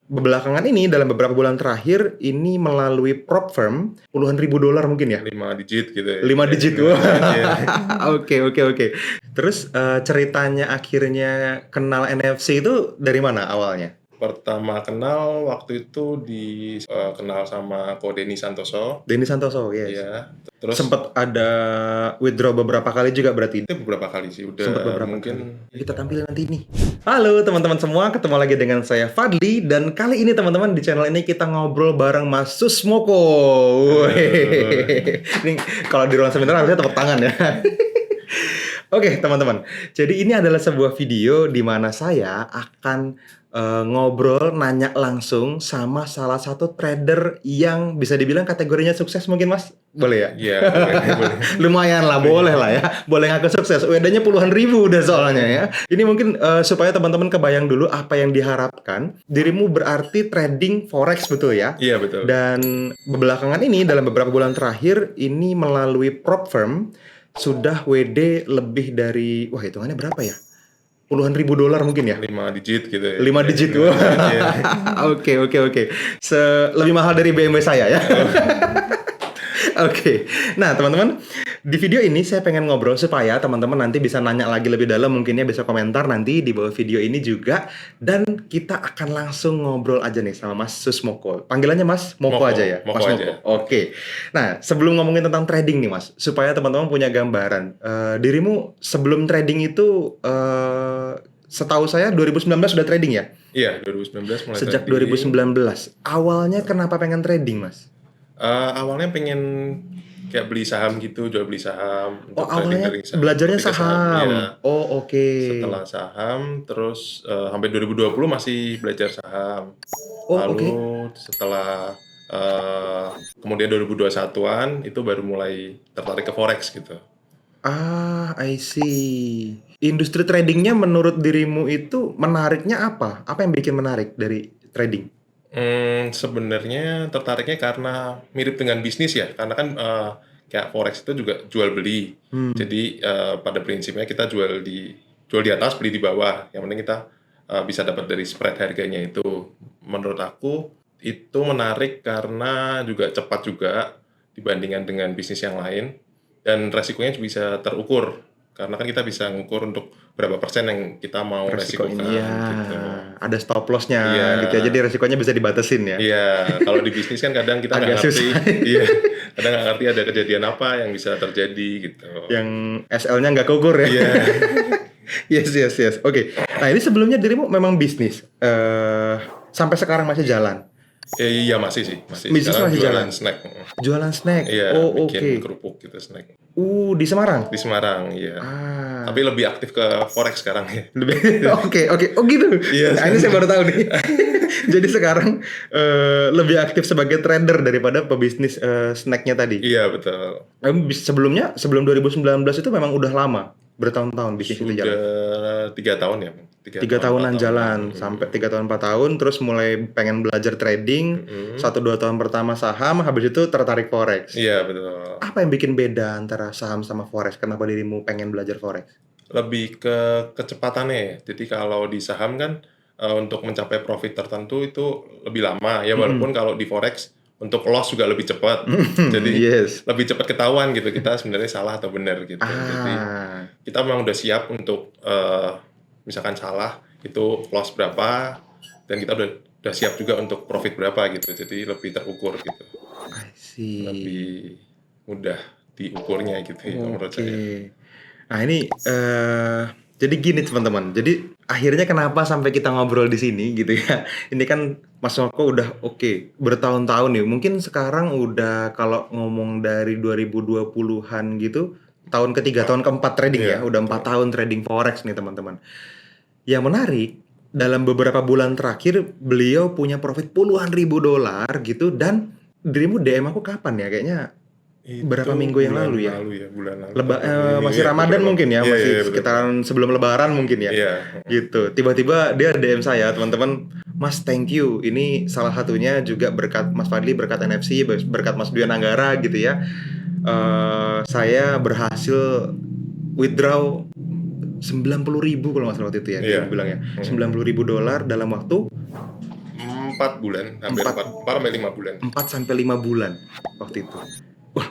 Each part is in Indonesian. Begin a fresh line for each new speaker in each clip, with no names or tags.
belakangan ini dalam beberapa bulan terakhir ini melalui prop firm puluhan ribu dolar mungkin ya.
5 digit gitu ya.
5 digit.
Iya.
Oke. Terus ceritanya akhirnya kenal NFC itu dari mana awalnya?
Pertama kenal waktu itu kenal sama Ko Denny Santoso.
Denny Santoso, yes.
Iya. Terus
Sempat ada withdraw beberapa kali juga berarti.
itu beberapa kali sih udah
Sempat beberapa
mungkin
kali. Kita tampilin nanti nih. Halo teman-teman semua, ketemu lagi dengan saya Fadli dan kali ini teman-teman di channel ini kita ngobrol bareng Mas Susmoko. Ini kalau di ruang seminar harusnya tepuk tangan ya. Oke teman-teman, jadi ini adalah sebuah video di mana saya akan ngobrol, nanya langsung sama salah satu trader yang bisa dibilang kategorinya sukses mungkin Mas? Boleh ya?
Iya, boleh.
Lumayan lah, boleh lah ya. Boleh ngaku sukses. UED-nya puluhan ribu udah soalnya ya. Ini mungkin supaya teman-teman kebayang dulu apa yang diharapkan. Dirimu berarti trading forex betul ya?
Iya, betul.
Dan belakangan ini dalam beberapa bulan terakhir ini melalui prop firm sudah WD lebih dari, wah hitungannya berapa ya? Puluhan ribu dolar mungkin ya?
5 digit gitu ya.
5 digit.
Iya.
Oke. Lebih mahal dari BMW saya ya. Oke. Nah, teman-teman, di video ini saya pengen ngobrol supaya teman-teman nanti bisa nanya lagi lebih dalam, mungkinnya bisa komentar nanti di bawah video ini juga, dan kita akan langsung ngobrol aja nih sama Mas Susmoko. Panggilannya Mas Moko aja ya?
Moko
Mas
aja.
Oke. Nah, sebelum ngomongin tentang trading nih Mas, supaya teman-teman punya gambaran, dirimu sebelum trading itu setahu saya 2019 sudah trading ya?
Iya, 2019 mulai
Sejak
trading.
2019. Awalnya kenapa pengen trading, Mas?
Awalnya pengen kayak beli saham gitu, jual beli saham.
Oh,
Untuk
awalnya
trading saham,
belajarnya
lebih ke
saham.
Iya.
Oh, oke.
Setelah saham, terus sampai 2020 masih belajar saham.
Oh,
Lalu
oke.
setelah kemudian 2021-an itu baru mulai tertarik ke forex gitu.
I see. Industri tradingnya menurut dirimu itu menariknya apa? Apa yang bikin menarik dari trading?
Sebenarnya tertariknya karena mirip dengan bisnis ya, karena kan kayak forex itu juga jual beli. Jadi pada prinsipnya kita jual di atas, beli di bawah. Yang penting kita bisa dapat dari spread harganya itu. Menurut aku itu menarik karena juga cepat juga dibandingkan dengan bisnis yang lain, dan resikonya bisa terukur. Karena kan kita bisa ngukur untuk berapa persen yang kita mau resikokan gitu.
Ada stop loss-nya
Iya.
gitu ya. Jadi resikonya bisa dibatasin ya.
Iya, kalau di bisnis kan kadang kita nggak
Agak
ngerti.
susah.
Iya, kadang nggak ngerti ada kejadian apa yang bisa terjadi gitu.
Yang SL-nya nggak kukur ya.
Iya.
Yes. Oke. Nah, ini sebelumnya dirimu memang bisnis. Sampai sekarang masih jalan.
Iya masih sih,
Bisnis
Sekarang
masih
jualan
jalan?
snack.
Jualan snack.
Iya,
Oh,
bikin
oke.
kerupuk gitu snack.
Di Semarang?
Di Semarang, iya. Tapi lebih aktif ke forex sekarang ya.
Oke. Oh gitu.
Iya.
Nah, ini saya baru tahu nih. Jadi sekarang lebih aktif sebagai trader daripada pebisnis snacknya tadi.
Iya betul.
Sebelumnya, sebelum 2019 itu memang udah lama, bertahun-tahun bisnis itu jalan.
Sudah 3 tahun ya.
3 tahunan
4
jalan, sampai 3 tahun 4 tahun, terus mulai pengen belajar trading, 1-2 tahun pertama saham, habis itu tertarik forex.
Iya betul.
Apa yang bikin beda antara saham sama forex? Kenapa dirimu pengen belajar forex?
Lebih ke kecepatannya ya. Jadi kalau di saham kan untuk mencapai profit tertentu itu lebih lama ya, walaupun kalau di forex untuk loss juga lebih cepat. Jadi lebih cepat ketahuan gitu kita sebenarnya salah atau benar gitu. Jadi kita memang udah siap untuk misalkan salah itu loss berapa, dan kita udah siap juga untuk profit berapa gitu. Jadi lebih terukur gitu.
I see.
Lebih mudah diukurnya gitu ya menurut saya.
Nah ini jadi gini teman-teman. Jadi akhirnya kenapa sampai kita ngobrol di sini gitu ya. Ini kan Mas Moko udah bertahun-tahun nih. Mungkin sekarang udah kalau ngomong dari 2020-an gitu, tahun ketiga, tahun keempat trading ya. Udah 4 tahun trading forex nih teman-teman. Yang menarik, dalam beberapa bulan terakhir beliau punya profit puluhan ribu dolar gitu, dan dirimu DM aku kapan ya? Kayaknya berapa minggu yang lalu ya?
Bulan lalu.
Masih Ramadan mungkin ya, masih sekitaran sebelum Lebaran mungkin ya. Gitu. Tiba-tiba dia DM saya, teman-teman, Mas thank you. Ini salah satunya juga berkat Mas Fadli, berkat NFC, berkat Mas Duyan Anggara gitu ya. Saya berhasil withdraw 90.000 kalau nggak salah waktu itu ya, dia bilang ya. $90.000 dalam waktu
4 bulan, hampir 4 sampai 5 bulan.
4 sampai 5 bulan waktu itu. Wah,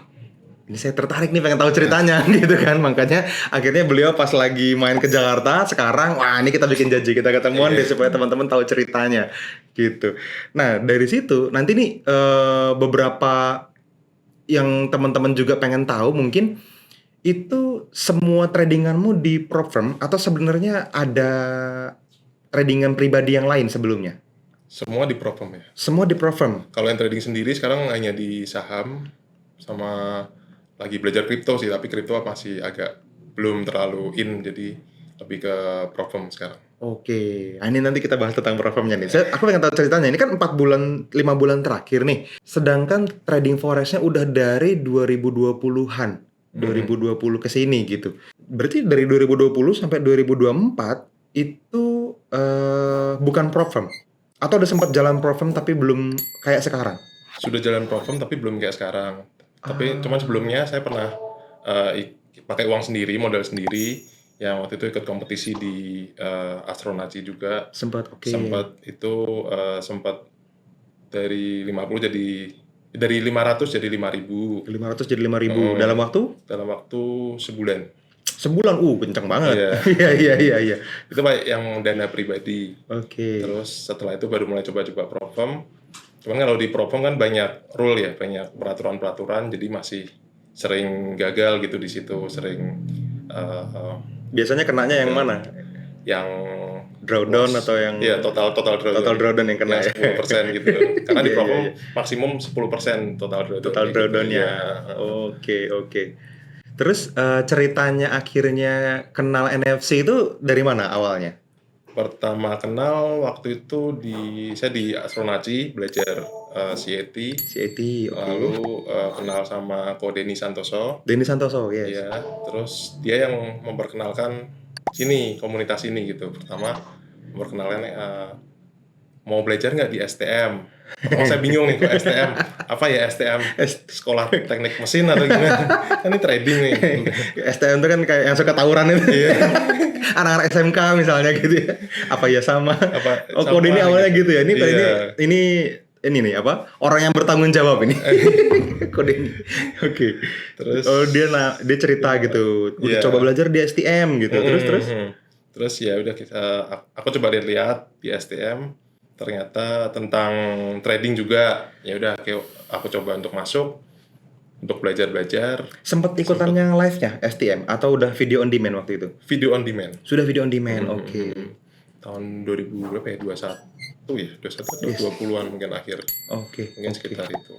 ini saya tertarik nih pengen tahu ceritanya gitu kan. Makanya akhirnya beliau pas lagi main ke Jakarta sekarang, wah ini kita bikin janji kita ketemuan deh supaya teman-teman tahu ceritanya gitu. Nah, dari situ nanti nih beberapa yang teman-teman juga pengen tahu mungkin itu semua tradinganmu di prop firm atau sebenarnya ada tradingan pribadi yang lain sebelumnya?
Semua di prop firm ya.
Semua di prop firm.
Kalau yang trading sendiri sekarang hanya di saham sama lagi belajar kripto sih, tapi kripto masih agak belum terlalu in, jadi lebih ke prop firm sekarang.
Oke, nah, ini nanti kita bahas tentang prop firmnya nih. Aku pengen tahu ceritanya. Ini kan 4 bulan, 5 bulan terakhir nih. Sedangkan trading forex-nya udah dari 2020-an. 2020 ke sini gitu. Berarti dari 2020 sampai 2024 itu bukan prop firm. Atau udah sempat jalan prop firm tapi belum kayak sekarang?
Sudah jalan prop firm tapi belum kayak sekarang. Tapi cuman sebelumnya saya pernah pakai uang sendiri, modal sendiri, yang waktu itu ikut kompetisi di Astronaci juga.
Sempat, oke.
Sempat dari 50 jadi dari 500 jadi 5.000.
500 jadi 5.000 dalam waktu?
Dalam waktu sebulan.
Sebulan, kenceng banget.
Iya.
Iya.
Itu Pak yang dana pribadi.
Oke.
Terus setelah itu baru mulai coba-coba prop firm. Cuman kalau di prop firm kan banyak rule ya, banyak peraturan-peraturan, jadi masih sering gagal gitu di situ, sering
biasanya kenanya yang mana?
Yang
Drawdown atau yang
total drawdown.
Total drawdown yang kena
ya, 10% gitu. Karena di prop firm maksimum 10% total drawdown.
Total drawdown-nya. Oke. Terus ceritanya akhirnya kenal NFC itu dari mana awalnya?
Pertama kenal waktu itu saya di Astronaci belajar CAT.
CAT, oke.
Lalu kenal sama Ko Denny Santoso.
Denny Santoso, yes.
Iya, terus dia yang memperkenalkan komunitas ini gitu. Pertama memperkenalkan mau belajar nggak di STM. Saya bingung nih kok STM. Apa ya STM? Sekolah teknik mesin atau gimana? Kan ini trading nih.
STM itu kan kayak yang suka tawuran itu.
Iya.
Anak-anak SMK misalnya gitu ya. Apa ya sama? Kode ini awalnya gitu ya. Ini ini nih apa? Orang yang bertanggung jawab ini. Kode ini. Oke.
Terus
dia cerita gitu. Udah coba belajar di STM gitu.
Terus ya udah aku coba lihat di STM. Ternyata tentang trading juga. Ya udah aku coba untuk masuk, untuk belajar.
Sempat ikutan yang live-nya STM atau udah video on demand waktu itu?
Video on demand.
Sudah video on demand. Oke.
Tahun 2000 berapa ya? 21 atau 20-an mungkin akhir.
Oke.
Mungkin sekitar itu.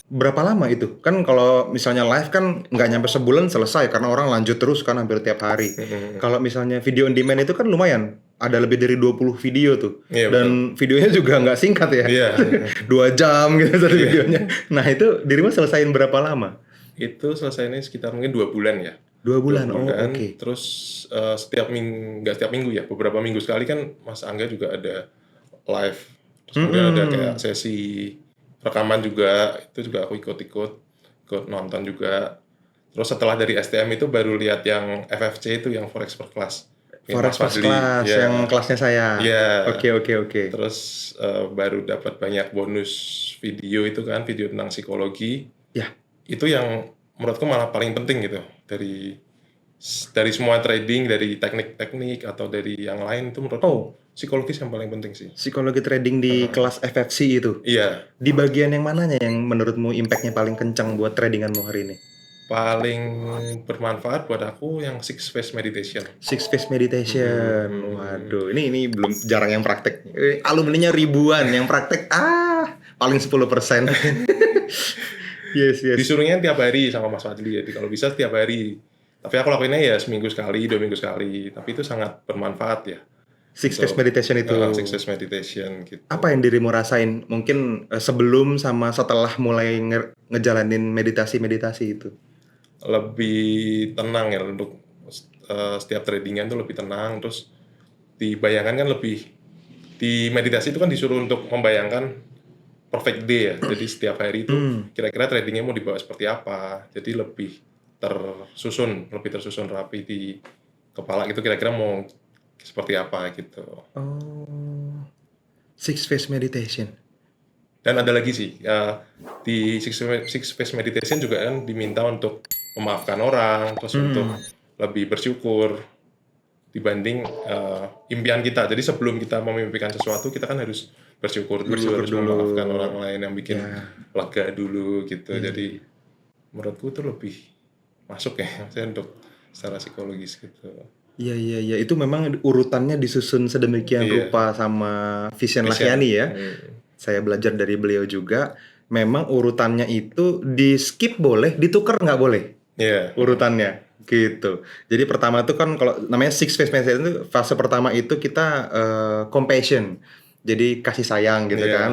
Berapa lama itu? Kan kalau misalnya live kan nggak nyampe sebulan selesai karena orang lanjut terus kan hampir tiap hari. Kalau misalnya video on demand itu kan lumayan. Ada lebih dari 20 video tuh.
Iya,
dan videonya juga nggak singkat ya.
Iya.
2 jam gitu satu videonya. Nah itu dirimu selesaiin berapa lama?
Itu selesainya sekitar mungkin 2 bulan ya.
2 bulan, oke.
Terus nggak setiap minggu ya, beberapa minggu sekali kan Mas Angga juga ada live. Terus kemudian ada kayak sesi rekaman juga, itu juga aku ikut nonton juga. Terus setelah dari STM itu baru lihat yang FFC itu yang Forex Per Class.
Forex First Class, yang kelasnya saya.
Iya.
Oke.
Terus baru dapat banyak bonus video itu kan, video tentang psikologi.
Ya.
Itu yang menurutku malah paling penting gitu. Dari semua trading, dari teknik-teknik atau dari yang lain itu menurutku psikologis yang paling penting sih.
Psikologi trading di kelas FFC itu?
Iya.
Di bagian yang mananya yang menurutmu impact-nya paling kencang buat tradinganmu hari ini?
Paling bermanfaat buat aku yang Six Phase Meditation.
Six Phase Meditation. Waduh, ini belum jarang yang praktek. Alumninya ribuan, yang praktek paling 10%. Yes.
Disuruhnya tiap hari sama Mas Fadli, jadi kalau bisa tiap hari. Tapi aku lakuinnya ya seminggu sekali, 2 minggu sekali. Tapi itu sangat bermanfaat ya.
Six Phase Meditation itu.
Six Phase Meditation gitu.
Apa yang dirimu rasain? Mungkin sebelum sama setelah mulai ngejalanin meditasi itu?
Lebih tenang ya untuk setiap tradingan tuh lebih tenang. Terus dibayangkan kan di meditasi itu kan disuruh untuk membayangkan perfect day ya. Jadi setiap hari itu kira-kira tradingnya mau dibawa seperti apa. Jadi lebih tersusun rapi di kepala gitu, kira-kira mau seperti apa gitu.
Six Phase Meditation.
Dan ada lagi sih, di Six Phase Meditation juga kan diminta untuk memaafkan orang, terus untuk lebih bersyukur dibanding impian kita. Jadi sebelum kita memimpikan sesuatu, kita kan harus bersyukur dulu,
Bersyukur
harus
dulu.
memaafkan orang lain yang bikin
Ya.
lega dulu gitu. Jadi menurutku itu lebih masuk ya, maksudnya untuk secara psikologis gitu.
Iya. Itu memang urutannya disusun sedemikian
Iya.
rupa sama Vision
Vision.
Lahyani ya. Saya belajar dari beliau juga. Memang urutannya itu di skip boleh, ditukar nggak boleh
Iya.
urutannya gitu. Jadi pertama itu kan kalau namanya six phase meditation itu fase pertama itu kita compassion. Jadi kasih sayang gitu
Iya.
kan,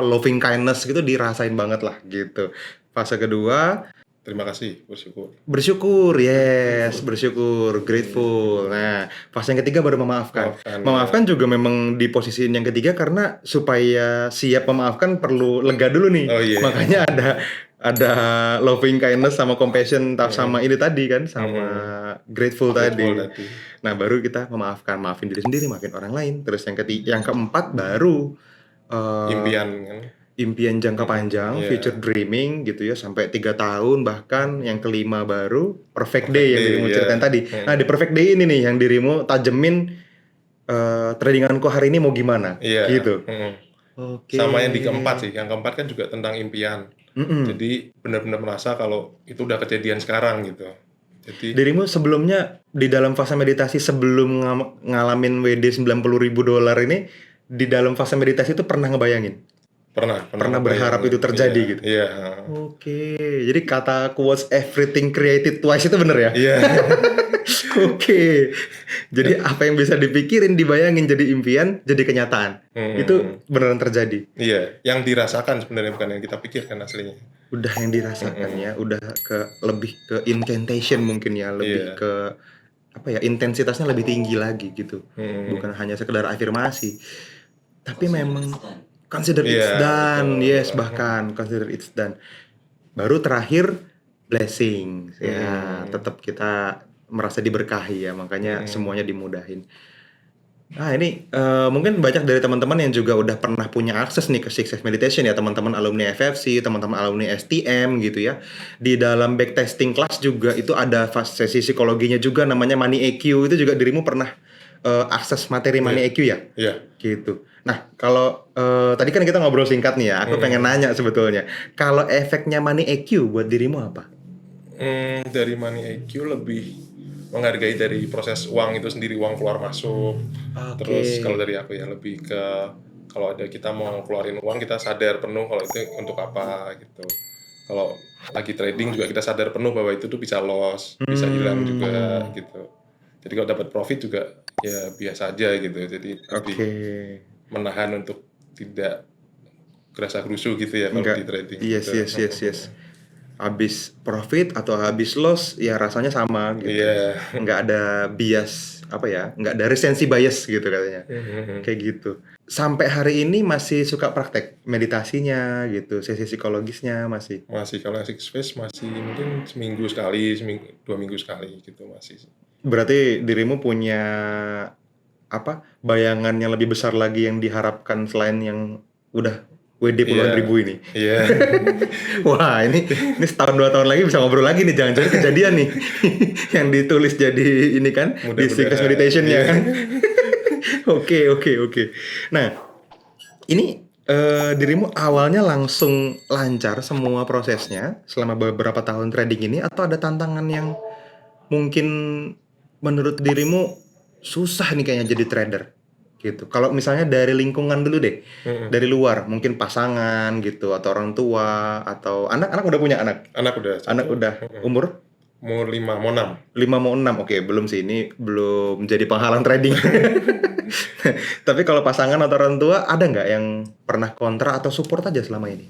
loving kindness gitu dirasain banget lah gitu. Fase kedua
Terima kasih, bersyukur.
bersyukur, yes, bersyukur, grateful. Nah, fase yang ketiga baru memaafkan. Memaafkan juga memang di posisi yang ketiga karena supaya siap memaafkan perlu lega dulu nih.
Oh, iya.
Makanya ada loving kindness sama compassion sama ini tadi kan, sama grateful tadi. Nah, baru kita memaafkan, maafin diri sendiri, maafin orang lain. Terus yang keempat baru
Impian kan.
impian jangka panjang, future dreaming gitu ya, sampai 3 tahun bahkan. Yang kelima baru perfect day yang dirimu ceritain tadi. Nah, di perfect day ini nih yang dirimu tajemin tradinganku hari ini mau gimana gitu. Oke.
Sama yang di keempat sih, yang keempat kan juga tentang impian. Jadi benar-benar merasa kalau itu udah kejadian sekarang gitu. Jadi
dirimu sebelumnya di dalam fase meditasi sebelum ngalamin WD $90.000 ini, di dalam fase meditasi itu pernah ngebayangin? Pernah berharap itu terjadi gitu?
Iya.
Oke, jadi kata quotes everything created twice itu bener ya?
Iya.
Oke, jadi apa yang bisa dipikirin, dibayangin jadi impian, jadi kenyataan. Itu beneran terjadi.
Iya, yang dirasakan sebenarnya bukan yang kita pikirkan aslinya.
Udah yang dirasakan ya, udah lebih ke incantation mungkin ya, lebih ke apa ya, intensitasnya lebih tinggi lagi gitu. Bukan hanya sekedar afirmasi, tapi memang consider it's done, yes, bahkan consider it's done. Baru terakhir blessing, ya tetap kita merasa diberkahi ya, makanya semuanya dimudahin. Nah ini mungkin banyak dari teman-teman yang juga udah pernah punya akses nih ke Six Phase Meditation ya, teman-teman alumni FFC, teman-teman alumni STM gitu ya. Di dalam backtesting class juga itu ada sesi psikologinya juga namanya Money EQ, itu juga dirimu pernah akses materi Money EQ ya?
Iya.
Gitu. Nah, kalau tadi kan kita ngobrol singkat nih ya, aku pengen nanya sebetulnya, kalau efeknya Money EQ buat dirimu apa?
Dari Money EQ lebih menghargai dari proses uang itu sendiri, uang keluar masuk. Terus kalau dari aku ya lebih ke kalau ada kita mau keluarin uang, kita sadar penuh kalau itu untuk apa gitu. Kalau lagi trading juga kita sadar penuh bahwa itu tuh bisa loss, bisa hilang juga gitu. Jadi kalau dapat profit juga ya biasa aja gitu. Jadi lebih menahan untuk tidak gerasa gerusu gitu ya kalau di trading.
Yes. Habis profit atau habis loss ya rasanya sama gitu. Nggak ada bias apa ya, nggak ada recency bias gitu katanya. Kayak gitu. Sampai hari ini masih suka praktek meditasinya gitu, sesi psikologisnya masih.
Kalau Six Phase masih mungkin seminggu sekali, 2 minggu sekali gitu masih.
Berarti dirimu punya apa bayangan yang lebih besar lagi yang diharapkan selain yang udah WD puluhan ribu ini.
Iya.
Wah ini setahun 2 tahun lagi bisa ngobrol lagi nih, jangan-jangan kejadian nih yang ditulis jadi ini kan di Six Phase Meditation ya kan. Oke. Nah ini dirimu awalnya langsung lancar semua prosesnya selama beberapa tahun trading ini, atau ada tantangan yang mungkin menurut dirimu susah nih kayaknya jadi trader gitu? Kalau misalnya dari lingkungan dulu deh, dari luar, mungkin pasangan gitu, atau orang tua, atau anak udah punya anak? Anak udah. Umur
5 mau 6.
5 mau 6, oke, belum sih, ini belum jadi penghalang trading. Tapi kalau pasangan atau orang tua, ada nggak yang pernah kontra atau support aja selama ini?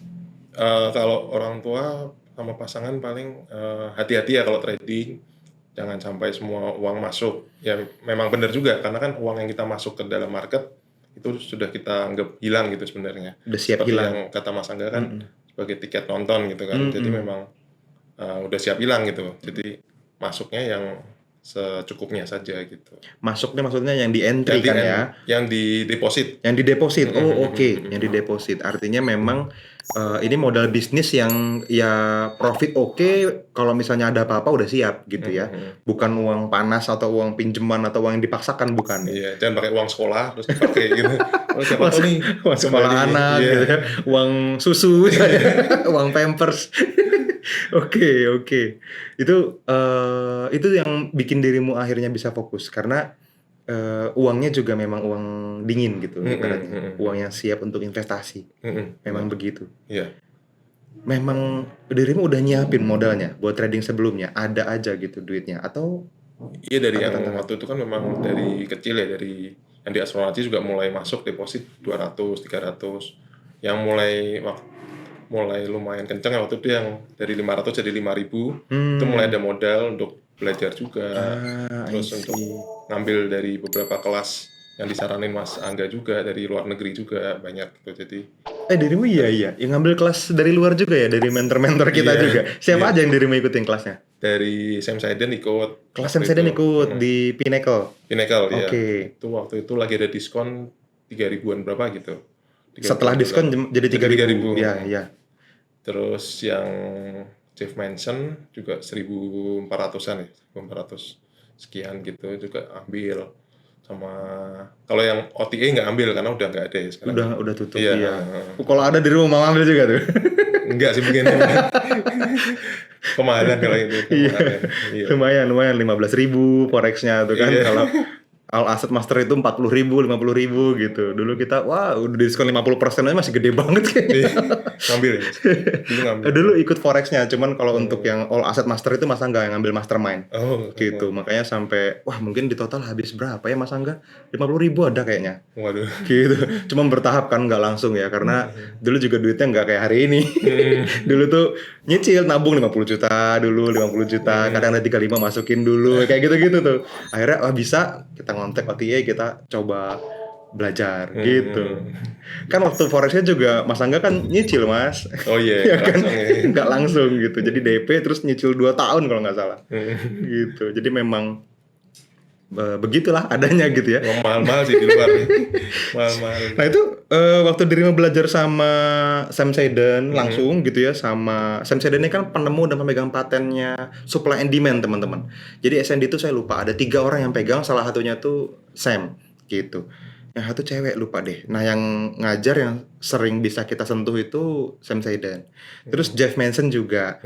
Kalau orang tua sama pasangan paling hati-hati ya kalau trading. Jangan sampai semua uang masuk. Ya memang benar juga, karena kan uang yang kita masuk ke dalam market itu sudah kita anggap hilang gitu sebenarnya.
Udah siap
seperti
hilang.
yang kata Mas Angga kan sebagai tiket nonton gitu kan. Jadi memang udah siap hilang gitu. Jadi masuknya yang secukupnya saja gitu.
Masuknya maksudnya yang di entry
Yang di
kan ya?
yang di deposit.
Yang di deposit.
Mhm,
Oh,
mhm,
oke, yang di
mhm.
deposit. Artinya memang ini modal bisnis yang ya profit oke, kalau misalnya ada apa-apa udah siap gitu
Mhm,
ya.
mhm.
Bukan uang panas atau uang pinjaman atau uang yang dipaksakan, bukan ya.
Iya, jangan pakai uang sekolah terus dipakai gitu. Oh, siapa
Uang,
tahu nih
uang sekolah
kembali.
anak
Iya.
gitu ya, uang susu misalnya, uang pampers. Oke, oke. Itu yang bikin dirimu akhirnya bisa fokus karena uangnya juga memang uang dingin gitu
Mhm,
ibaratnya.
mhm,
Uang
mhm.
yang siap untuk investasi. Memang
Benar.
begitu.
Iya.
Memang dirimu udah nyiapin modalnya buat trading sebelumnya, ada aja gitu duitnya atau
Iya, dari
ada
yang
tantangan?
waktu itu kan memang dari kecil ya, dari yang di asuransi juga mulai masuk deposit 200, 300. Yang mulai lumayan kenceng waktu itu yang dari 500 jadi 5.000, itu mulai ada
Hmm.
modal untuk belajar juga,
I
terus untuk
see.
ngambil dari beberapa kelas yang disaranin Mas Angga juga, dari luar negeri juga banyak gitu. Jadi
Dirimu iya iya, yang ngambil kelas dari luar juga ya, dari mentor-mentor kita
iya,
juga.
iya,
Siapa aja yang dirimu ikutin kelasnya?
dari Sam Saiden ikut
Kelas
waktu itu.
Sam ikut di Pinnacle.
Pinnacle ya.
Oke.
Itu waktu itu lagi ada diskon 3.000-an berapa gitu. 3.000-an
Setelah diskon
dolar.
jadi
Jadi
3.000.
3.000.
Ya, ya.
Terus yang Jeff Manson juga 1.400-an ya, 1.400 sekian gitu juga ambil. Sama kalau yang OTA nggak ambil karena udah nggak ada ya sekarang ya.
Udah tutup,
Iya,
iya. Kalau ada di rumah mau ambil juga tuh.
enggak sih mungkin kemahalan kalau itu
Iya.
kemahalan. Iya.
Lumayan, lumayan 15.000 forex-nya tuh kan.
Iya.
Kalau All Asset Master itu 40.000, 50.000 gitu. Dulu kita, wah udah diskon 50% aja masih gede banget
Iya.
kayaknya.
Ngambil ya. Dulu ngambil.
Dulu ikut forex-nya, cuman kalau untuk yang All Asset Master itu Mas Angga yang ngambil mastermind.
Oh,
Gitu, makanya sampai, wah mungkin di total habis berapa ya Mas Angga? 50.000 ada kayaknya.
waduh.
Gitu, cuman bertahap kan, nggak langsung ya, karena dulu juga duitnya nggak kayak hari ini. Dulu tuh nyicil, nabung 50 juta dulu, 50 juta, kadang ada 35 masukin dulu, kayak gitu-gitu tuh. Akhirnya, wah bisa, kita ngontek OTA, kita coba belajar, gitu. Kan waktu forex-nya juga Mas Angga kan nyicil Mas.
Oh iya,
Ya kan,
langsung ya.
nggak langsung gitu, jadi DP terus nyicil 2 tahun kalau nggak salah. Gitu, jadi memang begitulah adanya gitu ya.
Wah, mahal-mahal sih di luar nih. Mahal-mahal.
Nah itu waktu dirimu belajar sama Sam Saiden langsung gitu ya, sama Sam Saiden ini kan penemu dan pemegang patennya supply and demand teman-teman. Jadi SND itu saya lupa ada 3 orang yang pegang, salah satunya tuh Sam gitu. Yang satu cewek lupa deh. Nah yang ngajar yang sering bisa kita sentuh itu Sam Saiden. Terus Jeff Manson juga.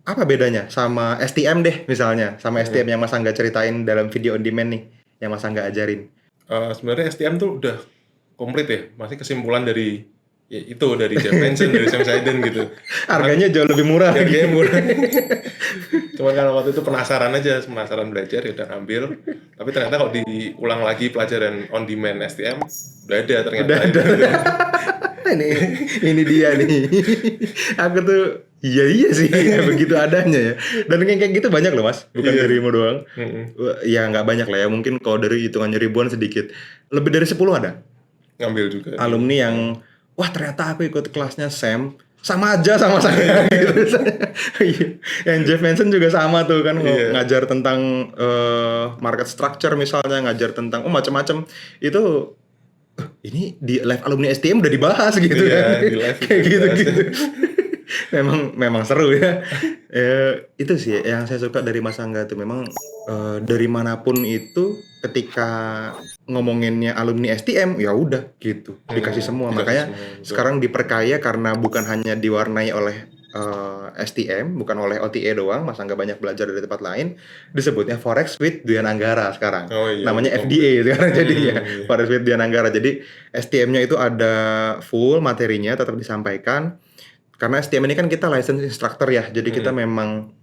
Apa bedanya sama STM deh misalnya, sama STM yang Mas Angga ceritain dalam video on demand nih, yang Mas Angga ajarin?
Sebenarnya STM tuh udah komplit ya, masih kesimpulan dari ya itu dari Jeff Manson, dari Sam Saiden gitu.
Harganya jauh lebih murah.
Harganya murah. Cuman karena waktu itu penasaran belajar ya udah ngambil. Tapi ternyata kalau diulang lagi pelajaran on demand STM udah ada ternyata.
Udah ada. ini dia nih. Aku tuh iya sih begitu adanya ya. Dan kayak gitu banyak loh Mas, bukan
Iya.
dirimu doang. Ya nggak banyak lah ya, mungkin kalau dari hitungannya ribuan sedikit. Lebih dari 10 ada
Ngambil juga.
alumni yang wah ternyata aku ikut kelasnya Sam sama aja sama saya gitu. Iya. Yang Jeff Manson juga sama tuh kan,
Iya.
ngajar tentang market structure misalnya, ngajar tentang macam-macam. Itu ini di live alumni STM udah dibahas gitu
Iya,
kan.
di live
Kayak
udah
gitu-gitu. memang seru ya. Itu sih yang saya suka dari Mas Angga tuh, memang dari manapun itu ketika ngomonginnya alumni STM ya udah gitu dikasih semua.
dikasih
Makanya
semua, betul.
sekarang diperkaya karena bukan hanya diwarnai oleh STM, bukan oleh OTA doang. Mas Angga banyak belajar dari tempat lain. Disebutnya Forex with Dwian Anggara sekarang.
Oh iya,
Namanya
betul.
FDA sekarang jadinya.
Iya.
Forex with Dwian Anggara. Jadi STM-nya itu ada full materinya tetap disampaikan. Karena STM ini kan kita license instructor ya. Jadi kita memang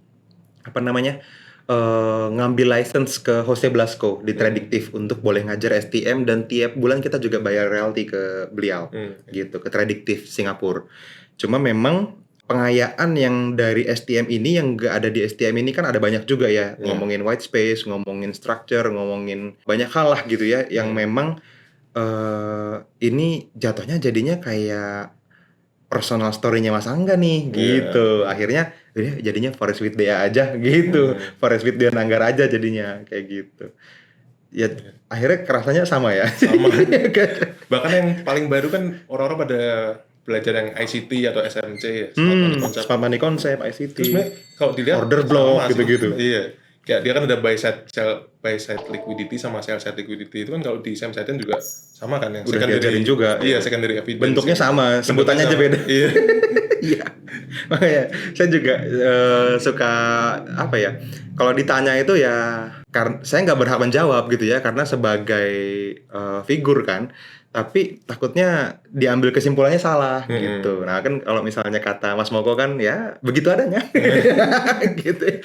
ngambil license ke Jose Blasco di Tradictive untuk boleh ngajar STM, dan tiap bulan kita juga bayar royalty ke beliau gitu, ke Tradictive Singapura. Cuma memang pengayaan yang dari STM ini yang nggak ada di STM ini kan ada banyak juga ya, ngomongin white space, ngomongin structure, ngomongin banyak hal lah gitu ya, yang memang ini jatuhnya jadinya kayak personal story-nya Mas Angga nih gitu. Akhirnya jadinya Forest with Dea aja gitu. Forest with Dea Nanggar aja jadinya kayak gitu. Ya akhirnya kerasanya sama ya.
Sama. Bahkan yang paling baru kan orang-orang pada belajar yang ICT atau SMC ya, Smart Money Concept.
Smart Money Concept, ICT.
Terus sebenarnya kalau dilihat
Order
sama
block
sih.
gitu-gitu.
Iya. Kayak dia kan ada buy side liquidity sama sell side liquidity, itu kan kalau di Sam Siden juga sama kan yang
Udah diajarin juga.
Iya, secondary evidence.
Bentuknya sama, sebutannya aja beda.
Iya.
Iya. Makanya saya juga suka apa ya? Kalau ditanya itu ya karena saya nggak berhak menjawab gitu ya karena sebagai figur kan. Tapi takutnya diambil kesimpulannya salah gitu. Nah kan kalau misalnya kata Mas Moko kan ya begitu adanya. Gitu.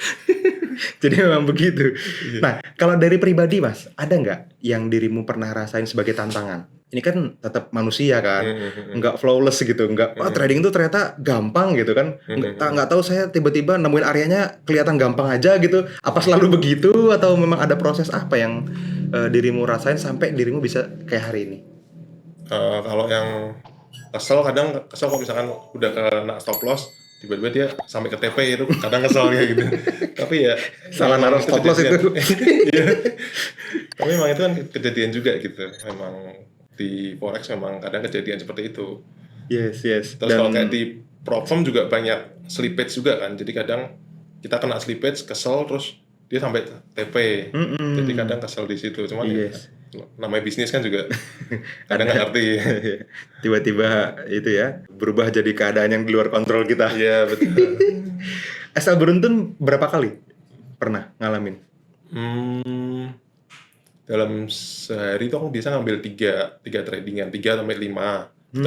Jadi memang begitu. Nah kalau dari pribadi Mas, ada nggak yang dirimu pernah rasain sebagai tantangan? Ini kan tetap manusia kan, nggak flawless gitu, nggak trading itu ternyata gampang gitu kan, nggak tahu saya tiba-tiba nemuin areanya kelihatan gampang aja gitu, apa selalu begitu atau memang ada proses apa yang dirimu rasain sampai dirimu bisa kayak hari ini?
Kalau yang kesel kalau misalkan udah kena stop loss tiba-tiba dia sampai ke TP itu kadang keselnya gitu. Tapi ya
Salah naruh stop loss itu.
Iya. Tapi memang itu kan kejadian juga gitu. Memang di forex memang kadang kejadian seperti itu.
Yes.
Terus kalau kayak di prop firm juga banyak slippage juga kan. Jadi kadang kita kena slippage kesel terus dia sampai TP. Jadi kadang kesel di situ. Cuman ya, namanya bisnis kan juga kadang nggak ngerti.
Tiba-tiba itu ya berubah jadi keadaan yang di luar kontrol kita.
Iya betul.
SL beruntun berapa kali pernah ngalamin?
Dalam sehari itu aku biasa ngambil tiga tradingan, 3 sampai 5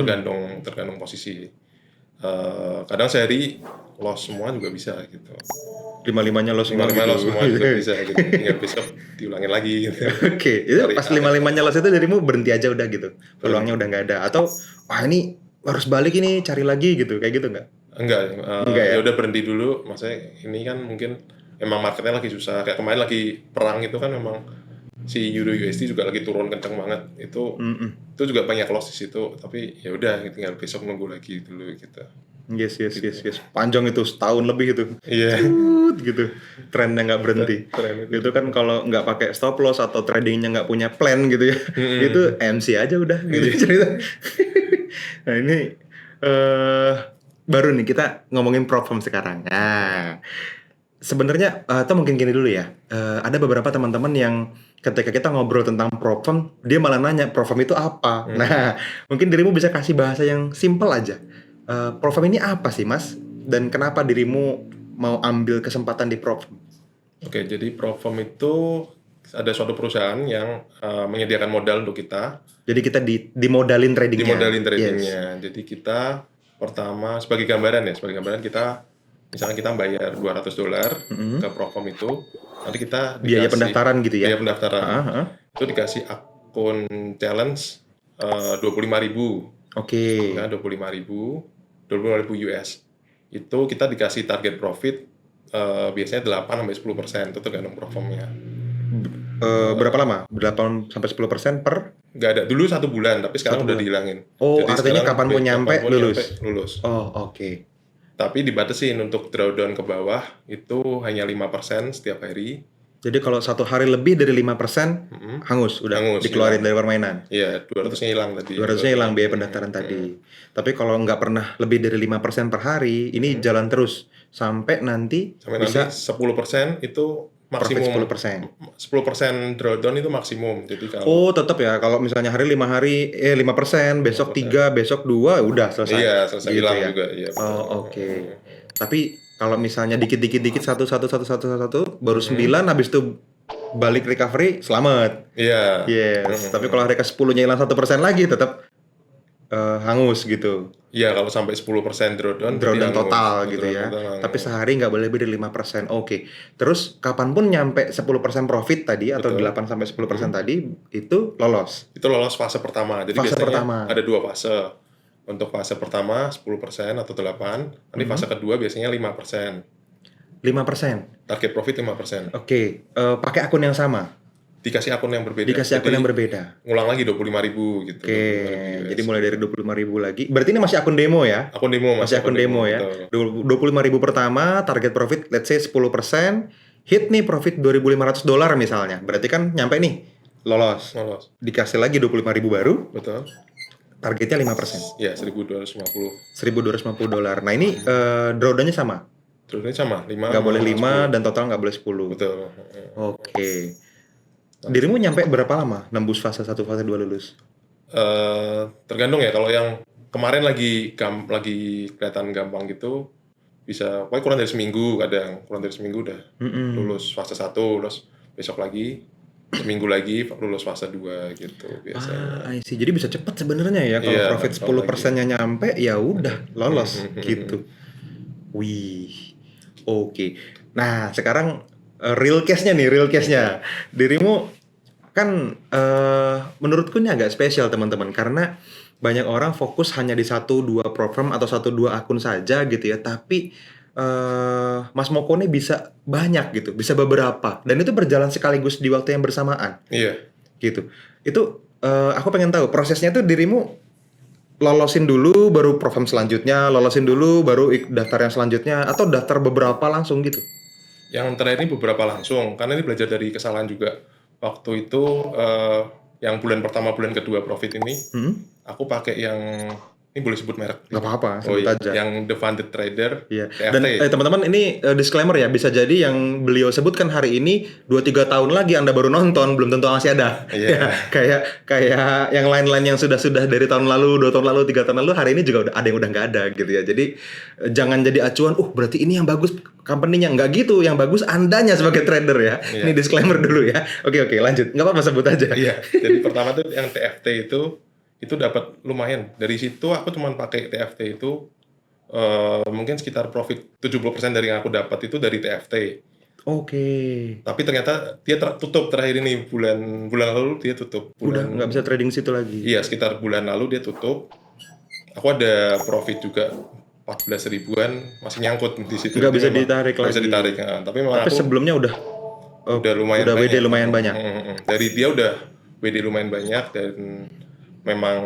tergantung posisi. Kadang sehari loss semua juga bisa gitu.
5-5-nya loss semua gitu.
Loss semua juga bisa gitu. Tinggal besok diulangin lagi gitu.
Oke, itu pas 5-5-nya loss itu dirimu berhenti aja udah gitu. Peluangnya udah nggak ada atau wah ini harus balik ini cari lagi gitu, kayak gitu nggak?
Enggak
ya?
Ya udah berhenti dulu. Maksudnya ini kan mungkin emang marketnya lagi susah. Kayak kemarin lagi perang itu kan memang si Euro USD juga lagi turun kenceng banget. Itu juga banyak loss di situ. Tapi ya udah tinggal besok nunggu lagi dulu gitu.
Yes. Panjang itu setahun lebih itu.
Iya.
Gitu. Trennya nggak berhenti. Itu kan kalau nggak pakai stop loss atau tradingnya nggak punya plan gitu ya. Itu MC aja udah gitu cerita. Nah ini baru nih kita ngomongin prop firm sekarang. Nah, sebenarnya atau mungkin gini dulu ya. Ada beberapa teman-teman yang ketika kita ngobrol tentang prop firm, dia malah nanya prop firm itu apa. Nah, mungkin dirimu bisa kasih bahasa yang simple aja. Prop firm ini apa sih, Mas? Dan kenapa dirimu mau ambil kesempatan di prop firm?
Oke, jadi prop firm itu ada suatu perusahaan yang menyediakan modal untuk kita.
Jadi kita dimodalin tradingnya.
Yes. Jadi kita pertama sebagai gambaran kita misalnya kita bayar $200 ke prop firm itu, nanti kita dikasih
biaya pendaftaran gitu ya.
Biaya pendaftaran. Itu dikasih akun challenge 25.000.
Oke.
Nah, 25.000 US. Itu kita dikasih target profit biasanya 8-10%, itu tergantung prop firmnya.
Berapa lama? 8-10% per?
Nggak ada, dulu 1 bulan, tapi sekarang udah dihilangin.
Oh, jadi artinya kapan pun nyampe
lulus.
Oh, oke.
Tapi dibatasin untuk drawdown ke bawah itu hanya 5% setiap hari.
Jadi kalau 1 hari lebih dari 5% hangus, dikeluarin dari permainan.
Iya, 200-nya hilang tadi.
200-nya hilang biaya pendaftaran tadi. Tapi kalau nggak pernah lebih dari 5% per hari, ini jalan terus sampai nanti bisa
10% itu maksimum. 10% drawdown itu maksimum. Jadi kalau
tetap ya. Kalau misalnya 5%, besok 3, besok 2, udah selesai.
Iya, selesai
gitu
hilang
ya?
juga. Iya,
oke. Tapi kalau misalnya dikit satu baru 9 habis itu balik recovery selamat.
Iya.
Yes. Tapi kalau hari ke-10-nya hilang 1% lagi tetap hangus gitu.
Iya, kalau sampai 10% drawdown
total gitu ya. Tapi sehari nggak boleh lebih dari 5%. Oke. Terus kapanpun nyampe 10% profit tadi atau 8-10% tadi itu lolos.
Itu lolos fase pertama. Jadi
fase
biasanya
pertama.
Ada 2 fase. Untuk fase pertama 10% atau 8, nanti fase kedua biasanya 5%.
5%.
Target profit 5%.
Oke. Pakai akun yang sama.
dikasih akun yang berbeda.
Dikasih akun
Jadi,
yang berbeda.
ngulang lagi 25.000 gitu.
Oke,
25.000
jadi
US.
mulai dari 25.000 lagi. Berarti ini masih akun demo ya?
Akun demo Mas,
Masih akun demo ya.
betul.
25.000 pertama, target profit let's say 10%, hit nih profit $2.500 misalnya. Berarti kan nyampe nih, lolos.
Lolos.
Dikasih lagi 25.000 baru,
Betul.
targetnya 5%.
Ya, 1.250.
$1.250. Nah ini drawdown-nya sama.
Terus ini sama, 5
Nggak boleh 5
10.
dan total nggak boleh 10.
Betul.
Oke. Dirimu nyampe berapa lama nembus fase 1, fase 2 lulus?
Tergantung ya, kalau yang kemarin lagi kelihatan gampang gitu, bisa pokoknya kurang dari seminggu, kadang kurang dari seminggu udah lulus fase 1, terus besok lagi seminggu lagi lulus fase 2 gitu biasanya.
I see. Jadi bisa cepat sebenarnya ya kalau
Iya,
profit
kalau
10%-nya nyampe ya udah lolos gitu. Wih. Oke. Nah, sekarang real case-nya nih, real case-nya. Dirimu kan menurutku ini agak spesial teman-teman karena banyak orang fokus hanya di 1-2 program atau 1-2 akun saja gitu ya, tapi Mas Moko nih bisa banyak gitu, bisa beberapa dan itu berjalan sekaligus di waktu yang bersamaan
Iya.
gitu. Itu aku pengen tahu prosesnya tuh dirimu lolosin dulu baru program selanjutnya, lolosin dulu baru daftar yang selanjutnya atau daftar beberapa langsung gitu.
Yang terakhir ini beberapa langsung, karena ini belajar dari kesalahan juga. Waktu itu yang bulan pertama, bulan kedua profit ini, aku pakai yang ini boleh sebut merek?
Gak apa-apa,
Oh
sebut
iya,
aja.
yang The Funded Trader,
Iya.
TFT.
Dan teman-teman ini disclaimer ya, bisa jadi yang beliau sebutkan hari ini 2-3 tahun lagi Anda baru nonton, belum tentu masih ada.
Iya.
Ya, kayak yang lain-lain yang sudah dari tahun lalu, 2 tahun lalu, 3 tahun lalu, hari ini juga ada yang udah nggak ada gitu ya. Jadi jangan jadi acuan, berarti ini yang bagus company-nya. Nggak gitu, yang bagus Andanya sebagai trader ya.
Iya.
Ini disclaimer dulu ya. Oke, lanjut. Nggak apa-apa, sebut aja.
Iya, jadi pertama tuh yang TFT itu dapat lumayan. Dari situ aku cuma pakai TFT itu mungkin sekitar profit 70% dari yang aku dapat itu dari TFT.
Oke.
Tapi ternyata dia tutup terakhir ini bulan lalu dia tutup.
Udah nggak bisa trading situ lagi.
Iya, sekitar bulan lalu dia tutup. Aku ada profit juga 14 ribuan masih nyangkut di situ.
Nggak bisa
Jadi memang
ditarik
nggak bisa
lagi.
ditarik. Nah, tapi memang
Tapi
aku
sebelumnya udah
lumayan
WD
banyak.
lumayan banyak.
Dari dia udah WD lumayan banyak dan memang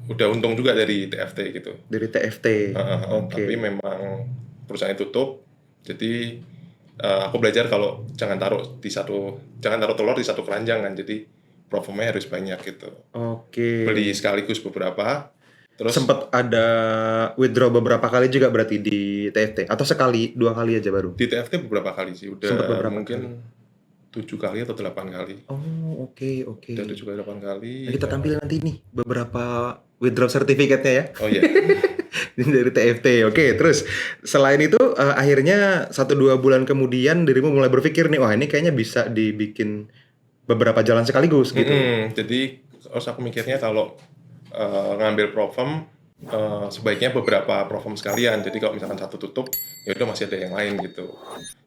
udah untung juga dari TFT gitu.
Dari TFT. Oke.
Tapi memang perusahaan tutup. Jadi aku belajar kalau jangan taruh telur di satu keranjang kan. Jadi profitnya harus banyak gitu.
Oke.
Beli sekaligus beberapa. Terus
sempat ada withdraw beberapa kali juga berarti di TFT atau sekali 2 kali aja baru?
di TFT beberapa kali sih. Udah
Sempat beberapa
mungkin 7 kali atau 8 kali.
Oh, oke.
Udah 7 kali 8 kali.
Nah, kita tampilin nanti nih beberapa withdraw sertifikatnya ya.
Oh iya.
Ini dari TFT. Oke, terus selain itu akhirnya 1-2 bulan kemudian dirimu mulai berpikir nih, wah ini kayaknya bisa dibikin beberapa jalan sekaligus gitu.
Jadi harus aku mikirnya kalau ngambil profam sebaiknya beberapa profam sekalian. Jadi kalau misalkan satu tutup, ya udah masih ada yang lain gitu.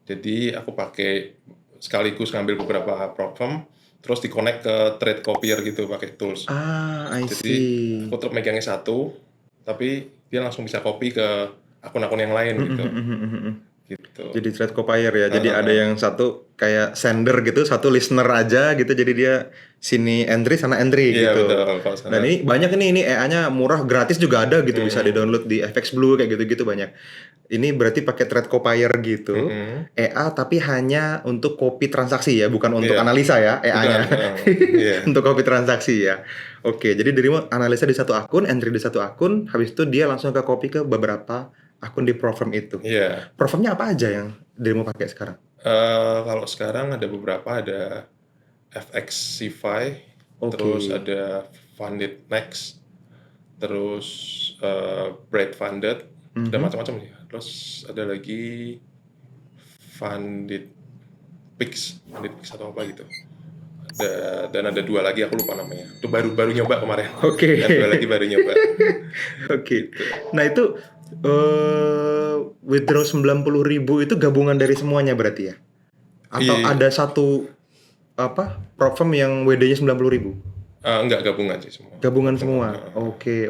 Jadi aku pakai sekaligus ngambil beberapa profam, terus di-connect ke trade copier gitu pakai tools.
I
Jadi
see.
aku tetap megangnya satu, tapi dia langsung bisa copy ke akun-akun yang lain gitu. Gitu.
Jadi trade copier ya. Jadi ada yang satu kayak sender gitu, satu listener aja gitu. Jadi dia sini entry sana entry
Iya,
gitu.
betul.
Dan ini banyak ini EA-nya murah, gratis juga ada gitu, bisa di-download di FX Blue kayak gitu-gitu banyak. Ini berarti pakai trade copier gitu. EA tapi hanya untuk copy transaksi ya, bukan untuk analisa ya EA-nya. Untuk copy transaksi ya. Oke, jadi dirimu analisa di satu akun, entry di satu akun, habis itu dia langsung ke copy ke beberapa akun di Profirm itu.
Iya.
Profirmnya apa aja yang dirimu pakai sekarang?
Kalau sekarang ada beberapa, ada FXify, terus ada Funded Next, terus Bread Funded, ada macam-macam ya. Terus ada lagi Funded Pix atau apa gitu. Dan ada 2 lagi aku lupa namanya. Itu baru nyoba kemarin.
Oke.
Dan 2 lagi baru nyoba.
Oke. Nah itu withdraw 90.000 itu gabungan dari semuanya berarti ya? Atau ada satu Profirm yang WD-nya 90.000?
Enggak, gabungan sih semua.
Gabungan semua. Oke.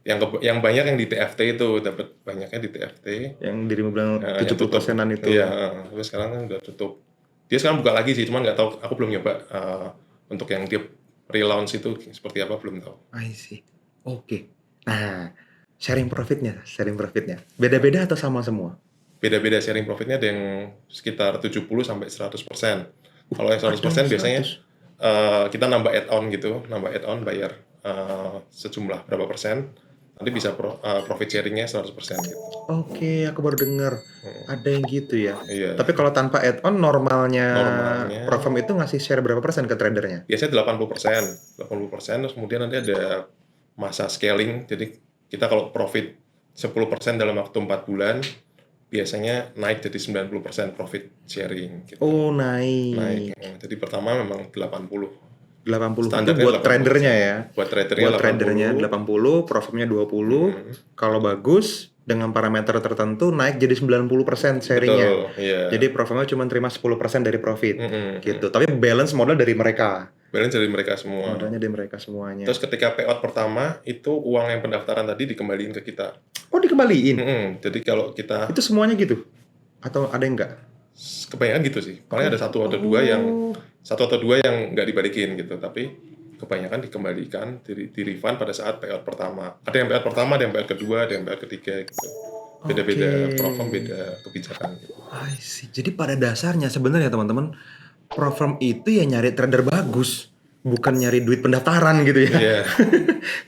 Yang banyak yang di TFT itu, dapat banyaknya di TFT.
Yang dirimu bilang 70%-an itu.
Iya, tapi sekarang kan udah tutup. Dia sekarang buka lagi sih, cuman nggak tahu, aku belum nyoba untuk yang dia relaunch itu seperti apa, belum tahu.
I see. Oke. Nah, sharing profitnya. Beda-beda atau sama semua?
Beda-beda sharing profitnya, ada yang sekitar 70 sampai 100%. Kalau yang
Ada yang
100% biasanya
100.
kita nambah add-on gitu, bayar sejumlah berapa persen, nanti bisa profit sharingnya 100% gitu.
Oke, aku baru dengar. Ada yang gitu ya.
Iya,
Tapi kalau tanpa add-on, normalnya
normalnya
Profam itu ngasih share berapa persen ke tradernya?
biasanya 80%, 80%, terus kemudian nanti ada masa scaling, jadi kita kalau profit 10% dalam waktu 4 bulan, biasanya naik jadi 90% profit sharing gitu.
Oh,
Naik.
naik.
Jadi pertama memang 80.
80 itu
Standarnya
buat
80%.
tradernya ya.
Buat tradernya
Buat tradernya
80.
80, Profamnya 20.
Hmm,
Kalau bagus, dengan parameter tertentu naik jadi 90% sharingnya.
betul, iya.
Jadi Profamnya cuma terima 10% dari profit.
Mm-mm.
Gitu. Tapi balance modal dari mereka.
Balance dari mereka semua.
Modalnya dari mereka semuanya.
Terus ketika payout pertama, itu uang yang pendaftaran tadi dikembaliin ke kita.
Oh, dikembaliin?
Jadi kalau kita,
Itu semuanya gitu? Atau ada yang enggak?
kebanyakan gitu sih. Paling ada satu atau dua yang nggak dibalikin gitu. Tapi kebanyakan dikembalikan, di refund pada saat payout pertama. Ada yang payout pertama, ada yang payout kedua, ada yang payout ketiga gitu. Beda-beda
Oke.
program, beda kebijakan gitu.
I see. Jadi pada dasarnya sebenarnya teman-teman, Profam itu ya nyari trader bagus, bukan nyari duit pendaftaran gitu ya.
Iya,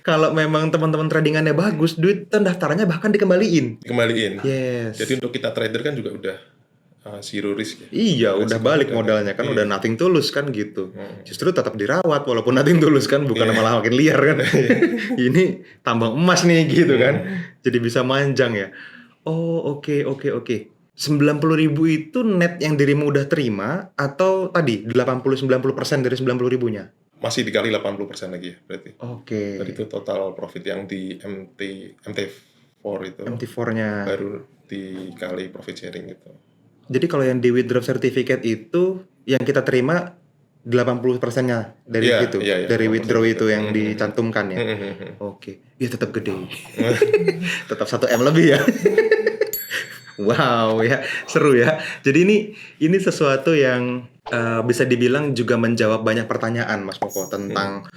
Kalau memang teman-teman tradingannya bagus, duit pendaftarannya bahkan dikembaliin.
dikembaliin.
Yes.
Jadi untuk kita trader kan juga udah zero risk ya.
Iya, udah
Resikonya
balik
udah
modalnya kan,
iya.
udah nothing tulus kan gitu. Justru tetap dirawat walaupun nothing tulus kan, bukan
Iya.
malah makin liar kan. Ini tambang emas nih gitu kan. Jadi bisa manjang ya. Oh, oke oke oke. 90.000 itu net yang dirimu udah terima atau tadi 80-90% dari 90 ribunya?
Masih dikali 80% lagi ya berarti.
Oke.
Tadi itu total profit yang di MT4 itu
MT4-nya.
baru dikali profit sharing gitu.
Jadi kalau yang di withdraw certificate itu yang kita terima 80%-nya dari
Iya,
itu,
iya,
dari
80%
withdraw itu
gitu.
yang dicantumkan ya.
Mhm.
Oke, ya tetap gede. Tetap 1 M lebih ya. Wow ya, seru ya. Jadi ini sesuatu yang bisa dibilang juga menjawab banyak pertanyaan Mas Koko tentang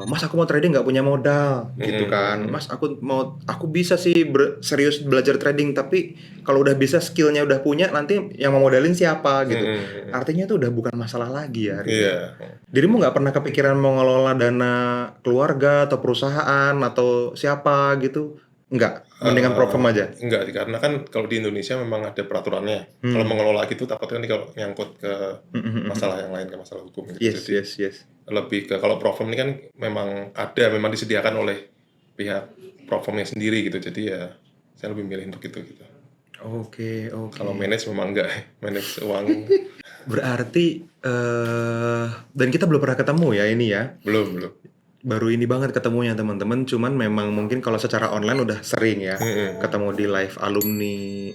Mas aku mau trading nggak punya modal gitu kan. Mas aku bisa sih serius belajar trading tapi kalau udah bisa skillnya udah punya nanti yang mau modalin siapa gitu. Artinya itu udah bukan masalah lagi ya hari ini.
Iya.
Dirimu nggak pernah kepikiran mau ngelola dana keluarga atau perusahaan atau siapa gitu? Nggak, mendingan Profam aja?
Enggak sih, karena kan kalau di Indonesia memang ada peraturannya. Kalau mengelola gitu takutnya nanti kalau nyangkut ke masalah yang lain, ke masalah hukum gitu.
Yes,
Jadi
yes.
lebih ke kalau Profam ini kan memang disediakan oleh pihak Profamnya sendiri gitu. Jadi ya saya lebih milih untuk itu gitu.
Oke.
Kalau manage memang enggak, manage uang
Berarti dan kita belum pernah ketemu ya ini ya.
belum.
Baru ini banget ketemunya teman-teman. Cuman memang mungkin kalau secara online udah sering ya. Ketemu di live alumni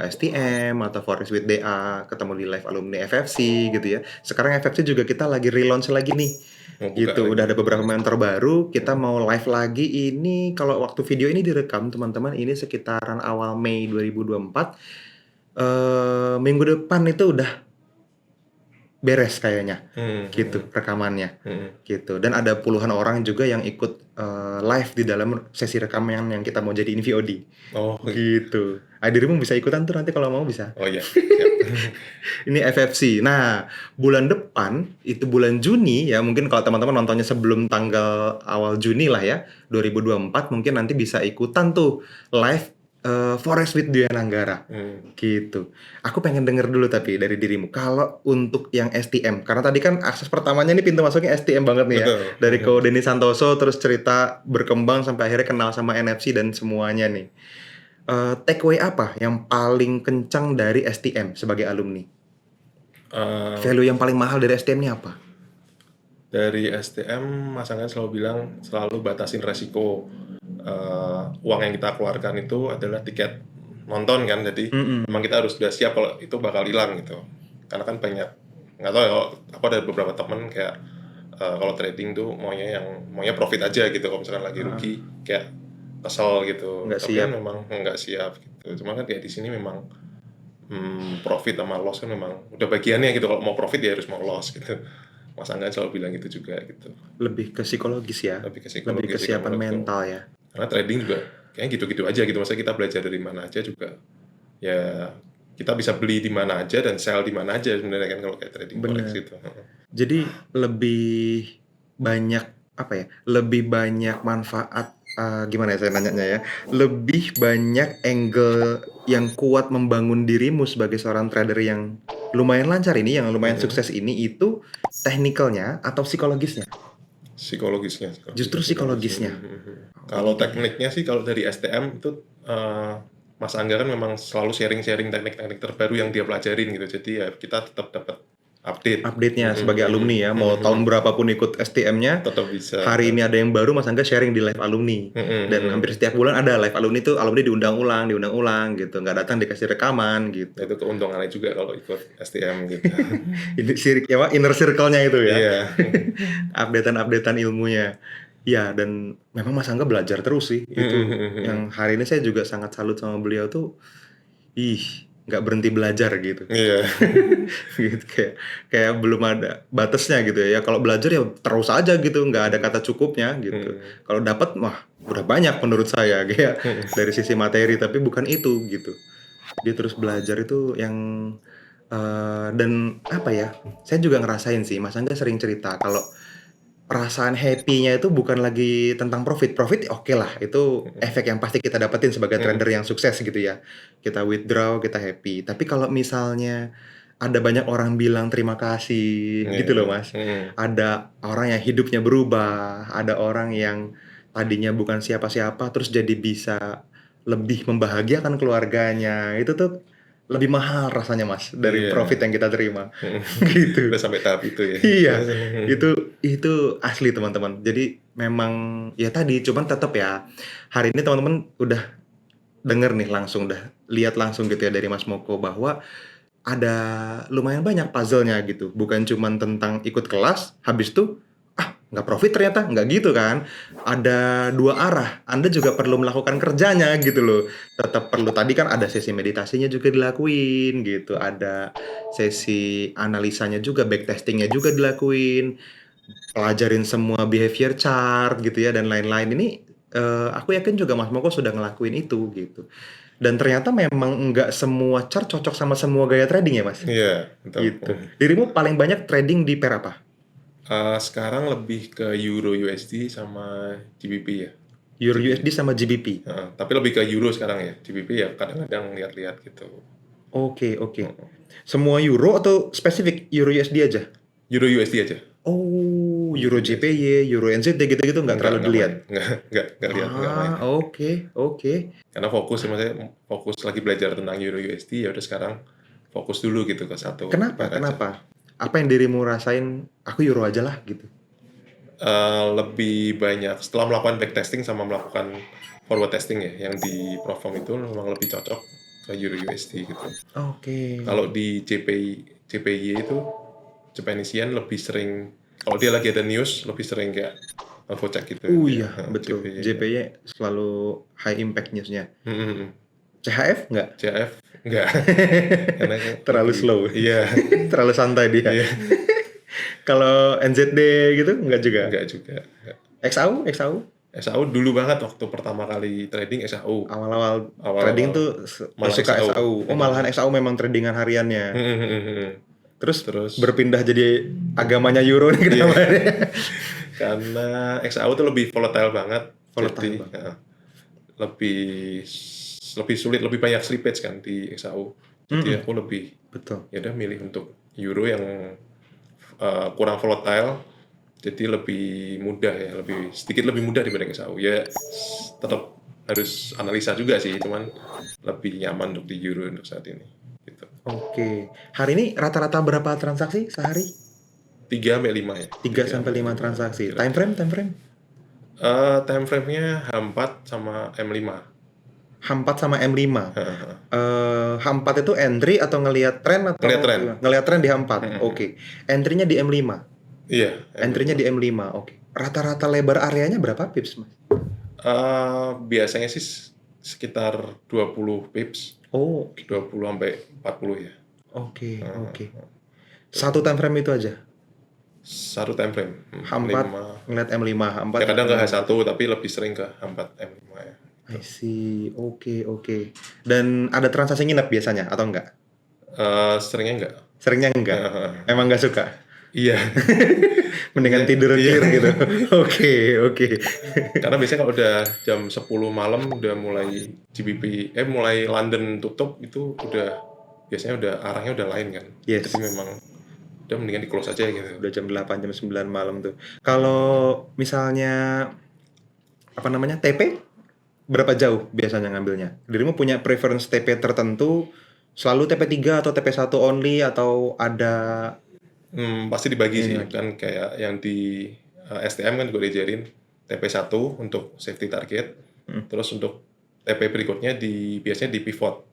STM atau Forex with DA, ketemu di live alumni FFC gitu ya. Sekarang FFC juga kita lagi relaunch lagi nih.
Mau buka
Gitu,
lagi.
udah ada beberapa mentor baru, kita mau live lagi ini kalau waktu video ini direkam teman-teman ini sekitaran awal Mei 2024. Minggu depan itu udah beres kayaknya. Gitu rekamannya. Gitu. Dan ada puluhan orang juga yang ikut live di dalam sesi rekaman yang kita mau jadiin VOD.
Oh,
Gitu. Dirimu bisa ikutan tuh nanti kalau mau bisa.
oh iya. Siap.
Ini FFC. Nah, bulan depan itu bulan Juni ya, mungkin kalau teman-teman nontonnya sebelum tanggal awal Juni lah ya, 2024 mungkin nanti bisa ikutan tuh live Forex with Dian Anggara. Gitu. Aku pengen denger dulu tapi dari dirimu. Kalau untuk yang STM, karena tadi kan akses pertamanya nih pintu masuknya STM banget nih ya.
Betul.
Dari Ko Denny Santoso terus cerita berkembang sampai akhirnya kenal sama NFC dan semuanya nih. Takeaway apa yang paling kencang dari STM sebagai alumni? Value yang paling mahal dari STM ini apa?
Dari STM, Mas Angga selalu bilang selalu batasin resiko. Uang yang kita keluarkan itu adalah tiket nonton kan, jadi memang kita harus sudah siap kalau itu bakal hilang gitu. Karena kan banyak, nggak tahu ya, aku ada beberapa temen kayak kalau trading tuh maunya profit aja gitu. Kalau misalkan lagi rugi kayak kesel gitu.
Nggak
Tapi
siap.
kan memang nggak siap gitu. Cuma kan kayak di sini memang profit sama loss kan memang udah bagiannya gitu. Kalau mau profit ya harus mau loss gitu. Mas Angga selalu bilang gitu juga gitu.
Lebih ke psikologis ya.
Lebih ke
Lebih
psikologis sih
kesiapan
kalau menurutku.
mental ya.
Karena trading juga kayaknya gitu-gitu aja gitu. Maksudnya kita belajar dari mana aja juga. Ya kita bisa beli di mana aja dan sell di mana aja sebenarnya kan kalau kayak trading forex
Bener.
gitu.
Jadi lebih banyak apa ya? Lebih banyak manfaat gimana ya saya nanyanya ya? Lebih banyak angle yang kuat membangun dirimu sebagai seorang trader yang lumayan lancar ini, yang lumayan sukses ini itu technical-nya atau psikologisnya?
Psikologisnya.
Justru psikologisnya.
Kalau tekniknya sih kalau dari STM itu Mas Angga kan memang selalu sharing-sharing teknik-teknik terbaru yang dia pelajarin gitu. Jadi ya kita tetap dapat
Update-nya sebagai alumni ya, mau tahun berapapun ikut STM-nya,
tetap bisa.
hari ini ada yang baru Mas Angga sharing di live alumni. Dan hampir setiap bulan ada live alumni tuh, alumni diundang ulang gitu, nggak datang dikasih rekaman gitu.
Itu keuntungannya juga kalau ikut STM gitu.
Ini inner circle-nya itu ya.
Iya.
Updatean ilmunya. Ya, dan memang Mas Angga belajar terus sih. Itu yang hari ini saya juga sangat salut sama beliau tuh. Nggak berhenti belajar gitu.
Iya.
Gitu kayak belum ada batasnya gitu ya. Kalau belajar ya terus aja gitu, nggak ada kata cukupnya gitu. Kalau dapat mah udah banyak menurut saya kayak dari sisi materi, tapi bukan itu gitu. Dia terus belajar itu yang dan apa ya? Saya juga ngerasain sih, Mas Angga sering cerita kalau perasaan happy-nya itu bukan lagi tentang profit. Profit oke lah, itu efek yang pasti kita dapetin sebagai trader yang sukses gitu ya. Kita withdraw, kita happy. Tapi kalau misalnya ada banyak orang bilang terima kasih gitu loh Mas. Ada orang yang hidupnya berubah, ada orang yang tadinya bukan siapa-siapa terus jadi bisa lebih membahagiakan keluarganya. Itu tuh lebih mahal rasanya Mas dari
Iya.
profit yang kita terima. Gitu.
Udah sampai tahap itu ya.
Iya, itu asli teman-teman. Jadi memang ya tadi, cuman tetap ya hari ini teman-teman udah denger nih langsung, udah lihat langsung gitu ya dari Mas Moko bahwa ada lumayan banyak puzzle-nya gitu. Bukan cuman tentang ikut kelas, habis itu nggak profit ternyata, nggak gitu kan. Ada dua arah. Anda juga perlu melakukan kerjanya gitu loh. Tetap perlu, tadi kan ada sesi meditasinya juga dilakuin gitu. Ada sesi analisanya juga, backtestingnya juga dilakuin. Pelajarin semua behavior chart gitu ya dan lain-lain. Ini aku yakin juga Mas Moko sudah ngelakuin itu gitu. Dan ternyata memang nggak semua chart cocok sama semua gaya trading ya Mas?
Iya, betul.
Gitu. Dirimu paling banyak trading di pair apa?
Sekarang lebih ke Euro USD sama GBP ya.
Euro USD sama GBP.
Tapi lebih ke Euro sekarang ya. GBP ya kadang-kadang lihat-lihat gitu.
Oke. Semua euro atau spesifik Euro USD aja?
Euro USD aja.
Oh, Euro JPY, Euro NZD gitu-gitu nggak terlalu dilihat?
Nggak lihat, nggak main.
Oke.
Karena maksudnya fokus lagi belajar tentang Euro USD, ya udah sekarang fokus dulu gitu ke satu.
Kenapa? Apa yang dirimu rasain, aku euro aja lah gitu?
Lebih banyak setelah melakukan backtesting sama melakukan forward testing ya, yang di Profom itu memang lebih cocok ke Euro USD gitu.
Oke.
Kalau di JPY itu Japanese Yen lebih sering, kalau dia lagi ada news lebih sering kayak info check gitu.
Iya, betul. JPY selalu high impact newsnya. CHF nggak?
CHF nggak. Karena
Terlalu slow.
Iya.
Terlalu santai dia.
Iya.
Kalau NZD gitu nggak juga?
Nggak juga.
XAU?
SAU dulu banget waktu pertama kali trading SAU.
Awal-awal trading tuh suka SAU. Oh, malahan SAU memang tradingan hariannya. Terus berpindah jadi agamanya euro nih kenapa?
Karena XAU tuh lebih volatile banget. Jadi lebih sulit, lebih banyak slippage kan di XAU. Jadi aku lebih ya udah milih untuk euro yang kurang volatile. Jadi lebih mudah ya, sedikit lebih mudah dibanding XAU. Ya tetap harus analisa juga sih, cuman lebih nyaman untuk di euro untuk saat ini. Gitu.
Oke. Hari ini rata-rata berapa transaksi sehari?
3-5 ya.
3-5 transaksi. Time frame?
Time frame-nya H4 sama M5.
H4 sama M5. H4 itu entry atau ngelihat tren atau ngelihat tren di H4. Oke. Entry-nya di M5.
Iya.
Entry-nya di M5. Oke. Rata-rata lebar areanya berapa pips, Mas?
Biasanya sih sekitar 20 pips,
Oh,
20 sampai 40 ya.
oke, oke. Satu time frame itu aja.
Satu time frame.
H4
5.
ngeliat M5, H4
Ya kadang ke
ngeliat
H1 tapi lebih sering ke H4 M5 ya.
I see. Oke, oke. Dan ada transaksi nginep biasanya atau enggak?
Seringnya enggak.
Seringnya enggak. Emang enggak suka.
Iya.
Mendingan tidur
Iya.
clear gitu. Oke, oke.
Karena biasanya kalau udah jam 10 malam udah mulai GBP, mulai London tutup itu biasanya udah arahnya udah lain kan.
Yes.
Jadi memang udah mendingan di close aja gitu.
Udah jam 8, jam 9 malam tuh. Kalau misalnya apa namanya? TP berapa jauh biasanya ngambilnya? Dirimu punya preference TP tertentu? Selalu TP3 atau TP1 only atau ada
Pasti dibagi
ini
sih
lagi?
kan, kayak yang di STM kan juga diajarin TP1 untuk safety target. Terus untuk TP berikutnya biasanya di pivot.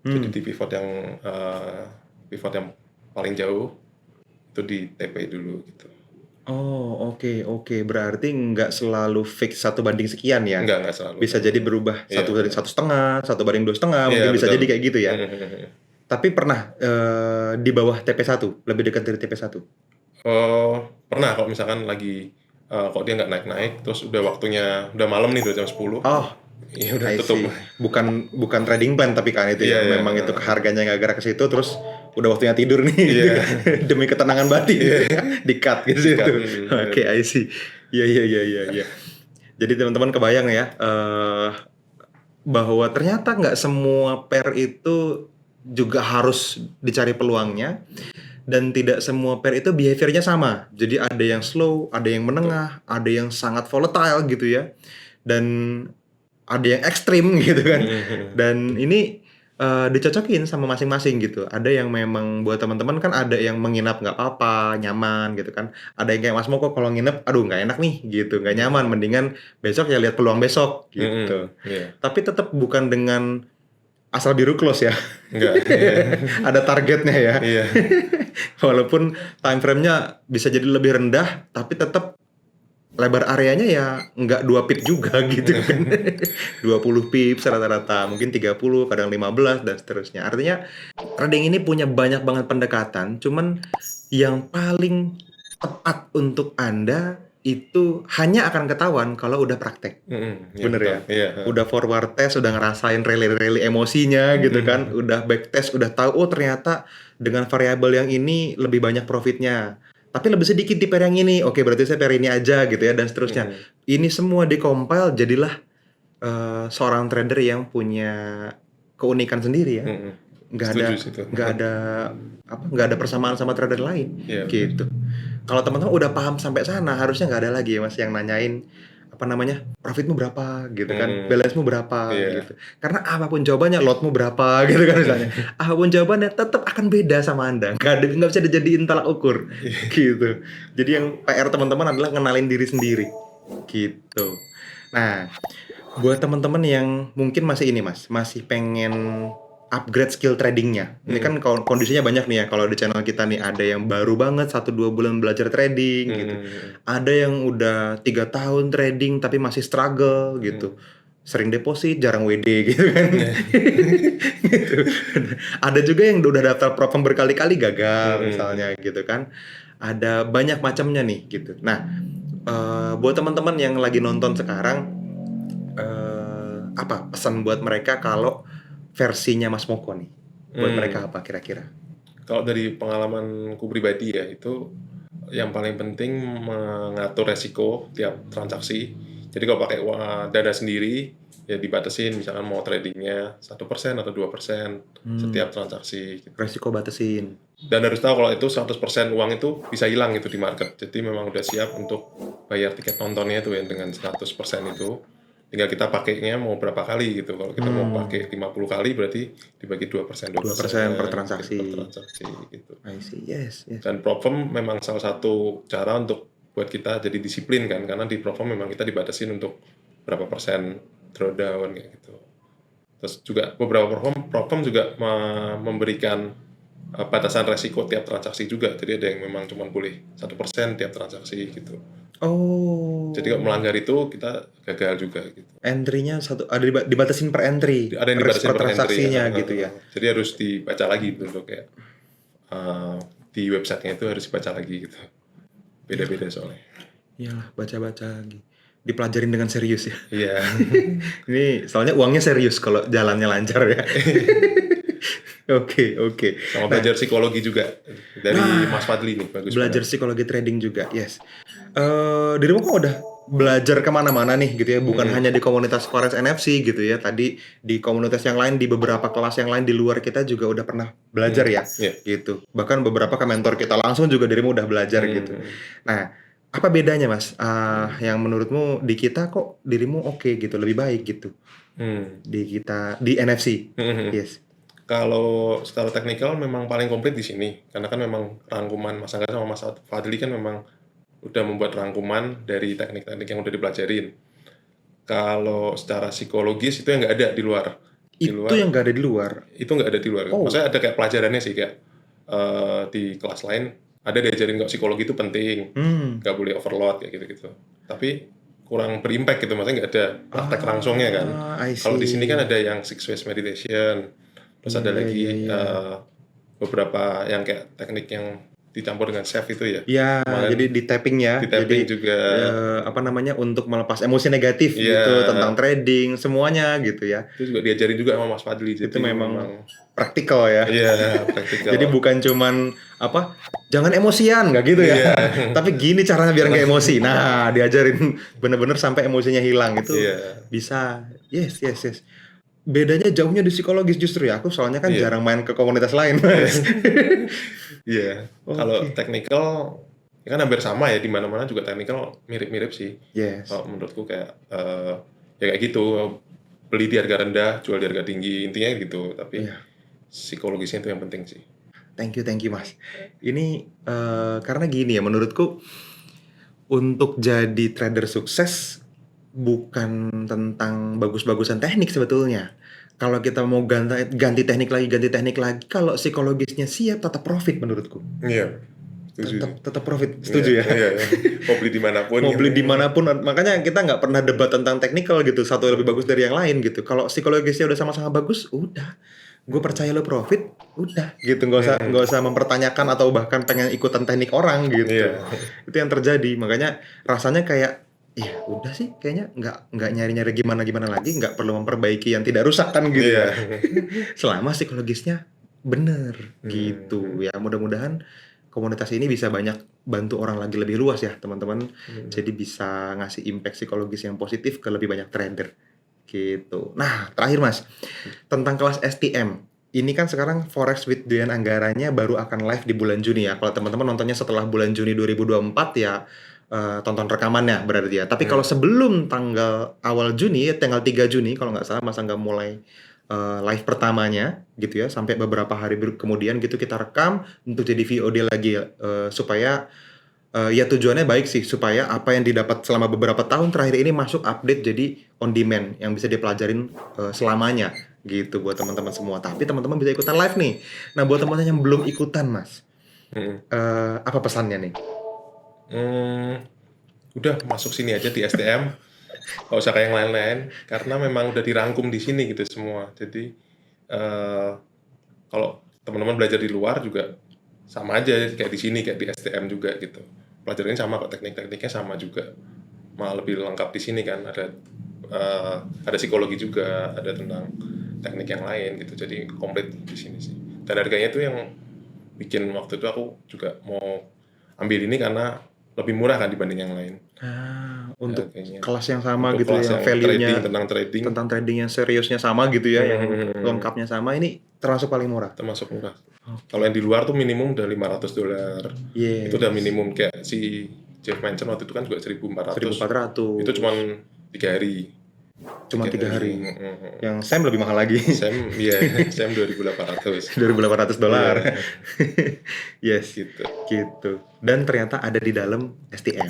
Jadi di pivot yang paling jauh itu di TP dulu gitu.
Oh, oke, oke. Berarti nggak selalu fix 1 banding sekian ya?
Enggak selalu.
Bisa jadi berubah
Iya.
1 banding 1,5, 1 banding 2,5, mungkin
Iya,
bisa
betul.
jadi kayak gitu ya. Tapi pernah di bawah TP1, lebih dekat dari TP1.
Pernah kalau misalkan lagi kalau dia nggak naik-naik, terus udah waktunya udah malam nih, udah jam 10.
Oh,
Iya udah
I
tutup.
see. Bukan trading plan tapi kan itu ya.
Iya,
Memang itu harganya nggak gerak ke situ, terus udah waktunya tidur nih.
Iya.
Demi ketenangan batin. Di cut gitu.
Di-cut,
Oke, I see. Iya, iya, iya, iya, iya. Jadi teman-teman kebayang ya, bahwa ternyata nggak semua pair itu juga harus dicari peluangnya, dan tidak semua pair itu behaviornya sama. Jadi ada yang slow, ada yang menengah, ada yang sangat volatile gitu ya, dan ada yang ekstrim gitu kan. Dan ini dicocokin sama masing-masing gitu. Ada yang memang buat teman-teman kan, ada yang menginap nggak apa-apa, nyaman gitu kan. Ada yang kayak Mas Moko kalau nginep, aduh nggak enak nih gitu, nggak nyaman. Mendingan besok ya lihat peluang besok gitu.
Iya.
Tapi tetap bukan dengan asal biru close ya.
Enggak. Iya.
Ada targetnya ya.
Iya.
Walaupun time frame-nya bisa jadi lebih rendah, tapi tetap lebar areanya ya nggak 2 pip juga gitu kan. 20 pips rata-rata, mungkin 30, kadang 15 dan seterusnya. Artinya trading ini punya banyak banget pendekatan, cuman yang paling tepat untuk Anda itu hanya akan ketahuan kalau udah praktek.
Iya,
Bener
betul.
ya?
Iya.
Udah forward test, udah ngerasain rally-rally emosinya gitu kan, udah back test, udah tahu oh ternyata dengan variabel yang ini lebih banyak profitnya. Tapi lebih sedikit di pair yang ini. Oke, berarti saya pair ini aja gitu ya dan seterusnya. Ini semua di-compile jadilah seorang trader yang punya keunikan sendiri ya.
Setuju sih itu.
Nggak ada persamaan sama trader lain.
Iya,
Gitu. Kalau teman-teman udah paham sampai sana, harusnya nggak ada lagi ya Mas yang nanyain apa namanya, profitmu berapa gitu kan, balance-mu berapa
Iya.
gitu. Karena apapun jawabannya, lot-mu berapa gitu kan misalnya. Apapun jawabannya tetap akan beda sama Anda. Nggak bisa dijadiin tolak ukur gitu. Jadi yang PR teman-teman adalah ngenalin diri sendiri gitu. Nah, buat teman-teman yang mungkin masih ini Mas, masih pengen upgrade skill tradingnya. Ini kan kondisinya banyak nih ya, kalau di channel kita nih ada yang baru banget 1-2 bulan belajar trading gitu. Ada yang udah 3 tahun trading tapi masih struggle gitu. Sering deposit, jarang WD gitu kan. Gitu. Ada juga yang udah daftar prop berkali-kali gagal misalnya gitu kan. Ada banyak macamnya nih gitu. Nah, buat teman-teman yang lagi nonton sekarang, apa pesan buat mereka kalau versinya Mas Moko nih? Buat mereka apa kira-kira?
Kalau dari pengalamanku pribadi ya, itu yang paling penting mengatur resiko tiap transaksi. Jadi kalau pakai dana sendiri, ya dibatasin, misalkan mau tradingnya 1% atau 2% setiap transaksi.
Resiko batasin.
Dan harus tahu kalau itu 100% uang itu bisa hilang gitu di market. Jadi memang udah siap untuk bayar tiket nontonnya itu ya dengan 100% itu. Tinggal kita pakainya mau berapa kali gitu. Kalau kita mau pakai 50 kali berarti dibagi 2%
2% per transaksi.
per transaksi gitu.
I see. Yes.
Dan prop firm memang salah satu cara untuk buat kita jadi disiplin kan, karena di prop firm memang kita dibatasin untuk berapa persen drawdown kayak gitu. Terus juga beberapa prop firm juga memberikan batasan resiko tiap transaksi juga. Jadi ada yang memang cuma boleh 1% tiap transaksi gitu.
Oh.
Jadi kalau melanggar itu kita gagal juga gitu.
Entry-nya satu ada dibatasin per entry,
Ada yang dibatasi per entry ya.
transaksinya gitu ya.
Jadi harus dibaca lagi gitu loh, kayak di websitenya itu harus dibaca lagi gitu. Beda-beda soalnya.
Iyalah, baca-baca lagi. Dipelajarin dengan serius ya.
Iya.
Ini soalnya uangnya serius kalau jalannya lancar ya. Oke.
Sama belajar psikologi juga dari Mas Fadli nih, bagus
Belajar
banget.
psikologi trading juga, yes. Dirimu kok udah belajar kemana-mana nih gitu ya, bukan hanya di komunitas Forex NFC gitu ya. Tadi di komunitas yang lain, di beberapa kelas yang lain di luar kita juga udah pernah belajar ya,
Iya.
gitu. Bahkan beberapa ke mentor kita langsung juga dirimu udah belajar gitu. Nah, apa bedanya Mas? Yang menurutmu di kita kok dirimu oke gitu, lebih baik gitu di kita di NFC, yes.
Kalau secara teknikal memang paling komplit di sini, karena kan memang rangkuman Mas Angga sama Mas Fadli kan memang udah membuat rangkuman dari teknik-teknik yang udah dipelajarin. Kalau secara psikologis itu yang nggak ada di luar.
Itu yang nggak ada di luar.
Itu nggak ada di luar.
Oh.
Maksudnya ada kayak pelajarannya sih, kayak di kelas lain ada diajarin kok psikologi itu penting, nggak boleh overload kayak gitu-gitu. Tapi kurang berimpact gitu, maksudnya nggak ada praktek langsungnya kan.
I
Kalau di
see.
sini kan ada yang six ways meditation, terus ada lagi beberapa yang kayak teknik yang dicampur dengan chef itu ya.
Ya,
Kemarin
jadi di tapping ya.
di tapping
Jadi
juga.
apa namanya untuk melepas emosi negatif
Iya.
gitu tentang trading semuanya gitu ya.
Itu juga diajarin juga sama Mas Fadli. Jadi
Itu memang praktikal ya.
iya, praktikal.
Jadi bukan cuman apa jangan emosian nggak gitu ya.
Iya.
Tapi gini caranya biar nggak emosi. Nah, diajarin bener-bener sampai emosinya hilang itu
Iya.
bisa. Yes. Bedanya jauhnya di psikologis justru ya. Aku soalnya kan
Iya.
jarang main ke komunitas lain, Mas.
Iya. Kalau technical ya kan hampir sama ya, di mana-mana juga technical mirip-mirip sih.
Yes.
Kalau menurutku kayak ya kayak gitu, beli di harga rendah, jual di harga tinggi, intinya gitu. Tapi psikologisnya itu yang penting sih.
Thank you Mas. Ini karena gini ya menurutku untuk jadi trader sukses bukan tentang bagus-bagusan teknik sebetulnya. Kalau kita mau ganti teknik lagi, kalau psikologisnya siap tetap profit menurutku.
Iya. Setuju.
Tetap profit, setuju ya?
Iya. Mau beli dimanapun.
Mau beli dimanapun, makanya kita nggak pernah debat tentang technical gitu, satu lebih bagus dari yang lain gitu. Kalau psikologisnya udah sama-sama bagus, udah. Gue percaya lo profit, udah gitu, nggak usah mempertanyakan atau bahkan pengen ikutan teknik orang gitu.
Iya.
Itu yang terjadi, makanya rasanya kayak ya udah sih, kayaknya nggak nyari-nyari gimana lagi, nggak perlu memperbaiki yang tidak rusak kan gitu ya. Selama psikologisnya bener gitu ya, mudah-mudahan komunitas ini bisa banyak bantu orang lagi lebih luas ya teman-teman. Jadi bisa ngasih impact psikologis yang positif ke lebih banyak trader gitu. Nah terakhir Mas, tentang kelas STM. Ini kan sekarang Forex with Duyan Anggaranya baru akan live di bulan Juni ya. Kalau teman-teman nontonnya setelah bulan Juni 2024 ya tonton rekamannya berarti ya. Tapi kalau sebelum tanggal awal Juni, tanggal 3 Juni kalau nggak salah Mas Angga mulai live pertamanya gitu ya, sampai beberapa hari kemudian gitu kita rekam untuk jadi VOD lagi supaya ya tujuannya baik sih, supaya apa yang didapat selama beberapa tahun terakhir ini masuk update jadi on demand yang bisa dipelajarin selamanya gitu buat teman-teman semua. Tapi teman-teman bisa ikutan live nih. Nah buat teman-teman yang belum ikutan Mas, apa pesannya nih?
Udah masuk sini aja di STM, nggak usah kayak yang lain-lain, karena memang udah dirangkum di sini gitu semua. Jadi kalau teman-teman belajar di luar juga sama aja kayak di sini, kayak di STM juga gitu. Pelajarannya sama kok, teknik-tekniknya sama juga, malah lebih lengkap di sini kan. Ada psikologi juga, ada tentang teknik yang lain gitu. Jadi komplit di sini sih. Dan harganya itu yang bikin waktu itu aku juga mau ambil ini karena lebih murah kan dibanding yang lain.
Untuk
Harganya.
kelas yang sama
Untuk
gitu
kelas
ya,
yang
value-nya
tentang trading
yang seriusnya sama gitu ya, yang lengkapnya sama, ini termasuk paling murah.
termasuk murah. Kalau yang di luar tuh minimum udah $500.
Yes.
Itu udah minimum, kayak si Jeff Manson waktu itu kan juga 1.400.
1.400.
Itu cuman 3 hari.
Cuma 3 hari. Yang Sam lebih mahal lagi.
Sam $2.800.
$2.800. Yes,
Gitu.
Dan ternyata ada di dalam STM.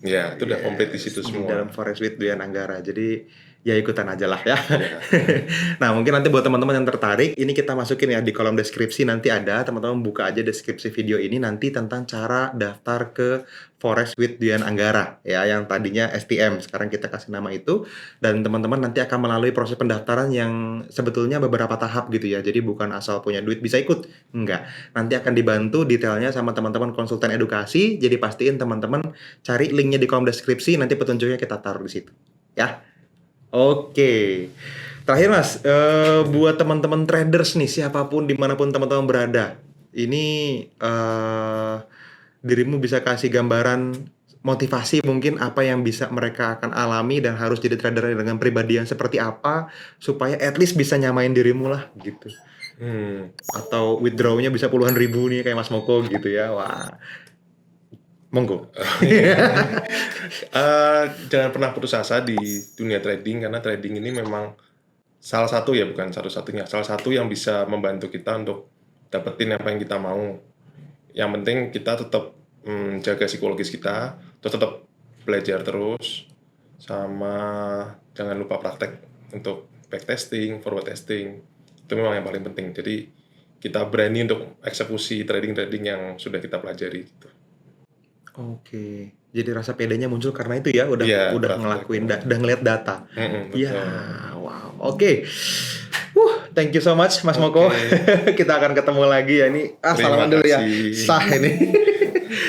Ya, itu udah komplit di situ
Di
semua.
dalam Forex with Duyan Anggara. Jadi ya ikutan aja lah ya.
Ya.
Nah, mungkin nanti buat teman-teman yang tertarik, ini kita masukin ya di kolom deskripsi, nanti ada, teman-teman buka aja deskripsi video ini nanti tentang cara daftar ke Forex with Dian Anggara ya, yang tadinya STM, sekarang kita kasih nama itu, dan teman-teman nanti akan melalui proses pendaftaran yang sebetulnya beberapa tahap gitu ya. Jadi bukan asal punya duit bisa ikut, enggak. Nanti akan dibantu detailnya sama teman-teman konsultan edukasi. Jadi pastiin teman-teman cari linknya di kolom deskripsi, nanti petunjuknya kita taruh di situ ya. Oke. Terakhir Mas, buat teman-teman traders nih, siapapun dimanapun teman-teman berada, ini dirimu bisa kasih gambaran motivasi mungkin apa yang bisa mereka akan alami dan harus jadi trader dengan pribadi yang seperti apa supaya at least bisa nyamain dirimu lah gitu. Atau withdrawnya bisa puluhan ribu nih kayak Mas Moko gitu ya. Wah. Monggo.
Jangan pernah putus asa di dunia trading, karena trading ini memang salah satu ya, bukan satu-satunya, salah satu yang bisa membantu kita untuk dapetin apa yang kita mau. Yang penting kita tetap jaga psikologis kita, terus tetap belajar terus, sama jangan lupa praktek untuk backtesting, forward testing. Itu memang yang paling penting. Jadi kita berani untuk eksekusi trading-trading yang sudah kita pelajari gitu.
Oke. Jadi rasa pedenya muncul karena itu ya, udah
Iya,
udah
praktek.
ngelakuin, udah ngeliat data.
Betul.
Ya, wow. Oke. Thank you so much Mas Moko. Kita akan ketemu lagi ya ini. Salaman dulu ya.
kasih.
Sah ini.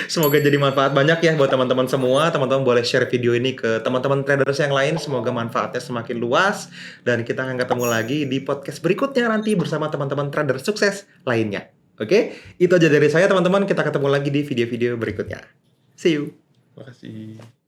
Semoga jadi manfaat banyak ya buat teman-teman semua. Teman-teman boleh share video ini ke teman-teman traders yang lain. Semoga manfaatnya semakin luas. Dan kita akan ketemu lagi di podcast berikutnya nanti bersama teman-teman trader sukses lainnya. Oke? Itu aja dari saya teman-teman. Kita ketemu lagi di video-video berikutnya. See you.
Terima kasih.